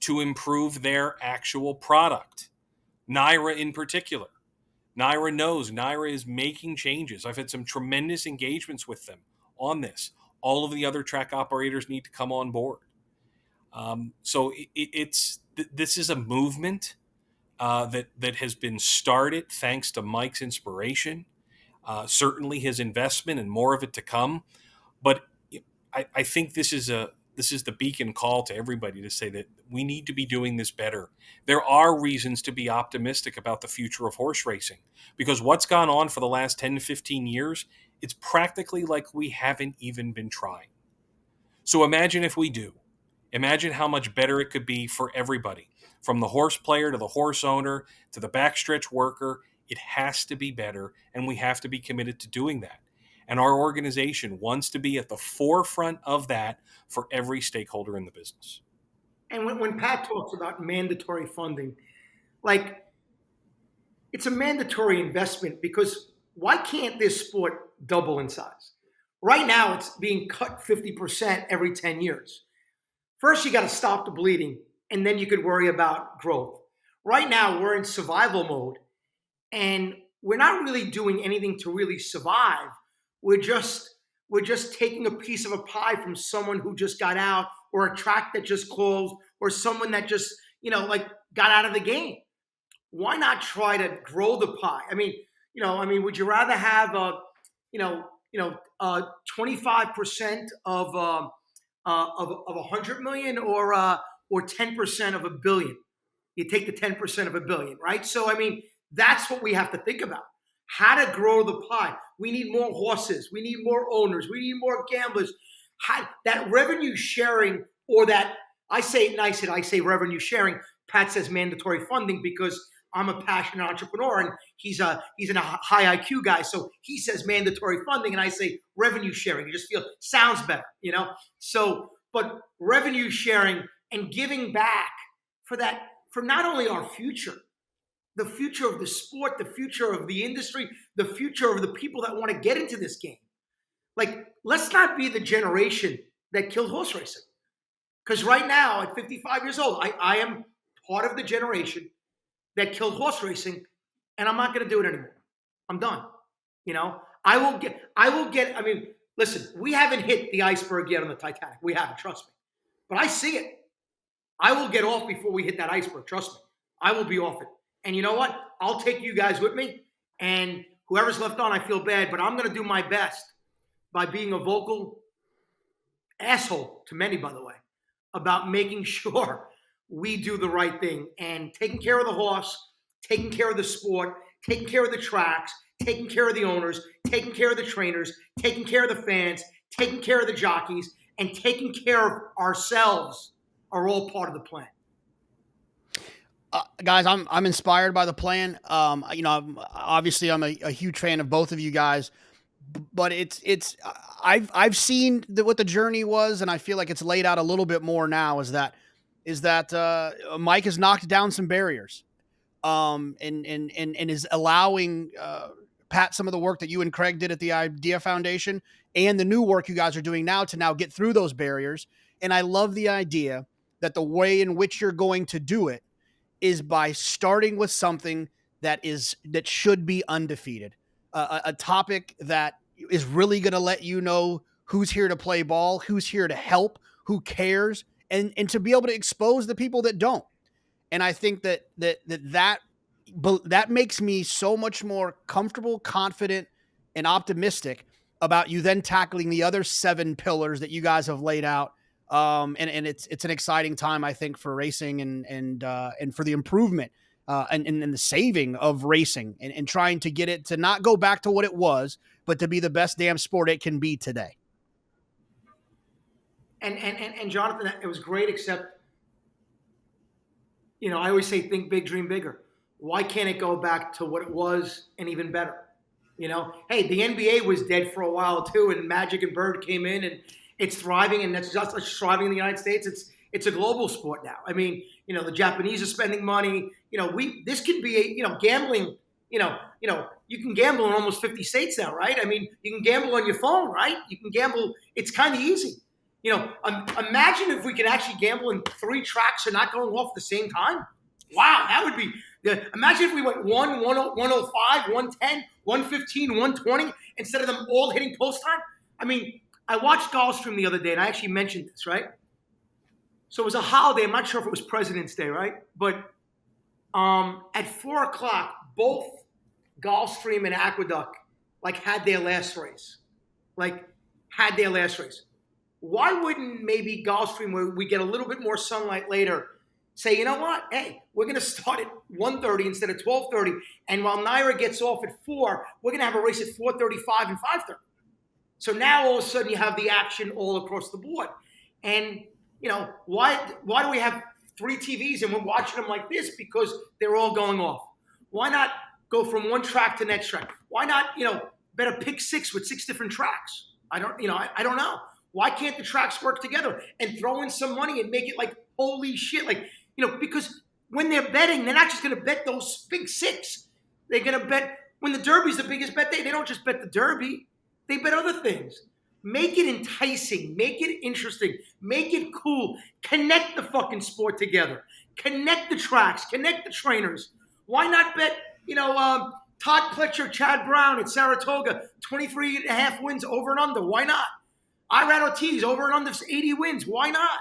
to improve their actual product. NYRA in particular. NYRA is making changes. I've had some tremendous engagements with them on this. All of the other track operators need to come on board. So this is a movement that has been started thanks to Mike's inspiration, certainly his investment, and more of it to come. But I think this is the beacon call to everybody to say that we need to be doing this better. There are reasons to be optimistic about the future of horse racing, because what's gone on for the last 10 to 15 years, it's practically like we haven't even been trying. So imagine if we do. Imagine how much better it could be for everybody, from the horse player to the horse owner to the backstretch worker. It has to be better, and we have to be committed to doing that. And our organization wants to be at the forefront of that for every stakeholder in the business. And when Pat talks about mandatory funding, like, it's a mandatory investment, because why can't this sport double in size? Right now, it's being cut 50% every 10 years. First, you got to stop the bleeding, and then you could worry about growth. Right now, we're in survival mode, and we're not really doing anything to really survive. We're just taking a piece of a pie from someone who just got out, or a track that just closed, or someone that just, like, got out of the game. Why not try to grow the pie? I mean, would you rather have 25% of 100 million, or 10% of a billion? You take the 10% of a billion, right? So, I mean, that's what we have to think about. How to grow the pie. We need more horses. We need more owners. We need more gamblers. That revenue sharing, or that, I say it nice, and I say revenue sharing. Pat says mandatory funding because I'm a passionate entrepreneur, and he's a high IQ guy. So he says mandatory funding, and I say revenue sharing. You just feel sounds better, So, but revenue sharing and giving back for that, for not only our future, the future of the sport, the future of the industry, the future of the people that want to get into this game. Like, let's not be the generation that killed horse racing. Because right now, at 55 years old, I am part of the generation that killed horse racing, and I'm not going to do it anymore. I'm done. I will get, I mean, listen, we haven't hit the iceberg yet on the Titanic. We haven't, trust me. But I see it. I will get off before we hit that iceberg, trust me. I will be off it. And you know what? I'll take you guys with me. And whoever's left on, I feel bad, but I'm going to do my best by being a vocal asshole to many, by the way, about making sure we do the right thing and taking care of the horse, taking care of the sport, taking care of the tracks, taking care of the owners, taking care of the trainers, taking care of the fans, taking care of the jockeys, and taking care of ourselves are all part of the plan. Guys, I'm inspired by the plan. Obviously I'm a huge fan of both of you guys, but I've seen what the journey was, and I feel like it's laid out a little bit more now. Is that Mike has knocked down some barriers, and is allowing Pat some of the work that you and Craig did at the Idea Foundation, and the new work you guys are doing now to now get through those barriers. And I love the idea that the way in which you're going to do it is by starting with something that should be undefeated, a topic that is really going to let you know who's here to play ball, who's here to help, who cares, and to be able to expose the people that don't. And I think that makes me so much more comfortable, confident, and optimistic about you then tackling the other 7 pillars that you guys have laid out. And it's an exciting time, I think, for racing and for the improvement and the saving of racing and trying to get it to not go back to what it was, but to be the best damn sport it can be today. And Jonathan, it was great, except, I always say, think big, dream bigger. Why can't it go back to what it was and even better? Hey, the NBA was dead for a while too, and Magic and Bird came in, and it's thriving, and that's just thriving in the United States. It's a global sport now. I mean, the Japanese are spending money. This could be gambling. You can gamble in almost 50 states now, right? I mean, you can gamble on your phone, right? You can gamble. It's kind of easy. Imagine if we could actually gamble in 3 tracks and not going off at the same time. Wow, that would be. Imagine if we went 105, 110, 115, 120 instead of them all hitting post time. I mean, I watched Gulfstream the other day, and I actually mentioned this, right? So it was a holiday. I'm not sure if it was President's Day, right? But at 4 o'clock, both Gulfstream and Aqueduct had their last race. Why wouldn't maybe Gulfstream, where we get a little bit more sunlight later, say, you know what? Hey, we're going to start at 1:30 instead of 12:30, and while Naira gets off at 4, we're going to have a race at 4:35 and 5:30. So now all of a sudden you have the action all across the board. And, why do we have 3 TVs and we're watching them like this? Because they're all going off. Why not go from one track to next track? Why not, bet a pick 6 with 6 different tracks? I don't know. Why can't the tracks work together and throw in some money and make it holy shit? Because when they're betting, they're not just going to bet those big 6. They're going to bet, when the Derby's the biggest bet, they don't just bet the Derby. They bet other things. Make it enticing. Make it interesting. Make it cool. Connect the fucking sport together. Connect the tracks. Connect the trainers. Why not bet, Todd Pletcher, Chad Brown at Saratoga, 23 and a half wins over and under. Why not? Irad Ortiz, over and under 80 wins. Why not?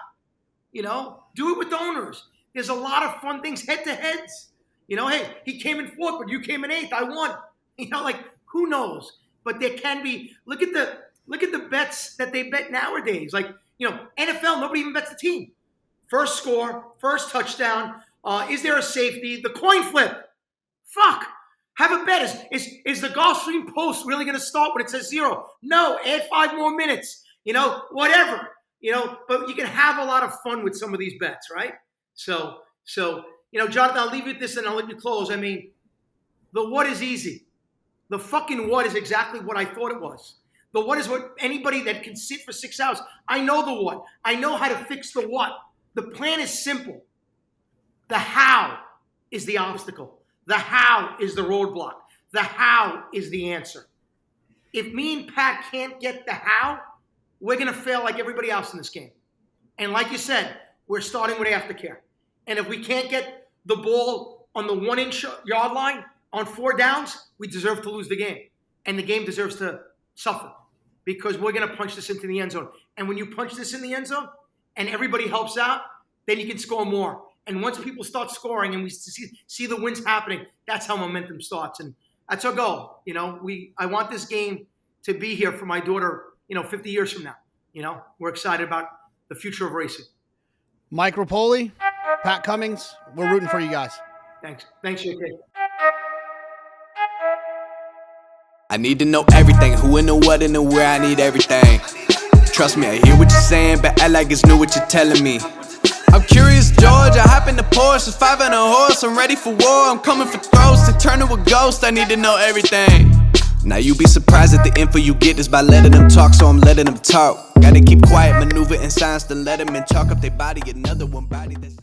You know, do it with the owners. There's a lot of fun things, head-to-heads. You know, hey, he came in 4th, but you came in 8th. I won. You know, like, who knows? But there can be, look at the bets that they bet nowadays. Like, you know, NFL, nobody even bets the team. First score, first touchdown. Is there a safety? The coin flip. Fuck. Have a bet. Is the Gulfstream Post really going to start when it says 0? No. Add 5 more minutes. You know, whatever. You know, but you can have a lot of fun with some of these bets, right? So you know, Jonathan, I'll leave you with this and I'll let you close. I mean, the what is easy. The fucking what is exactly what I thought it was. The what is what anybody that can sit for 6 hours. I know the what. I know how to fix the what. The plan is simple. The how is the obstacle. The how is the roadblock. The how is the answer. If me and Pat can't get the how, we're going to fail like everybody else in this game. And like you said, we're starting with Aftercare. And if we can't get the ball on the 1-inch yard line on 4 downs, we deserve to lose the game. And the game deserves to suffer because we're going to punch this into the end zone. And when you punch this in the end zone and everybody helps out, then you can score more. And once people start scoring and we see the wins happening, that's how momentum starts. And that's our goal. You know, I want this game to be here for my daughter, you know, 50 years from now. You know, we're excited about the future of racing. Mike Repole, Pat Cummings, we're rooting for you guys. Thanks. Thanks, JK. I need to know everything, who and the what and the where, I need everything. Trust me, I hear what you're saying, but act like it's new what you're telling me. I'm curious, George, I hop in the Porsche, it's 5 and a horse, I'm ready for war, I'm coming for throats, to turn to a ghost, I need to know everything. Now you be surprised at the info you get is by letting them talk, so I'm letting them talk. Gotta keep quiet, maneuver in silence, then let them in, chalk up their body, another one body that's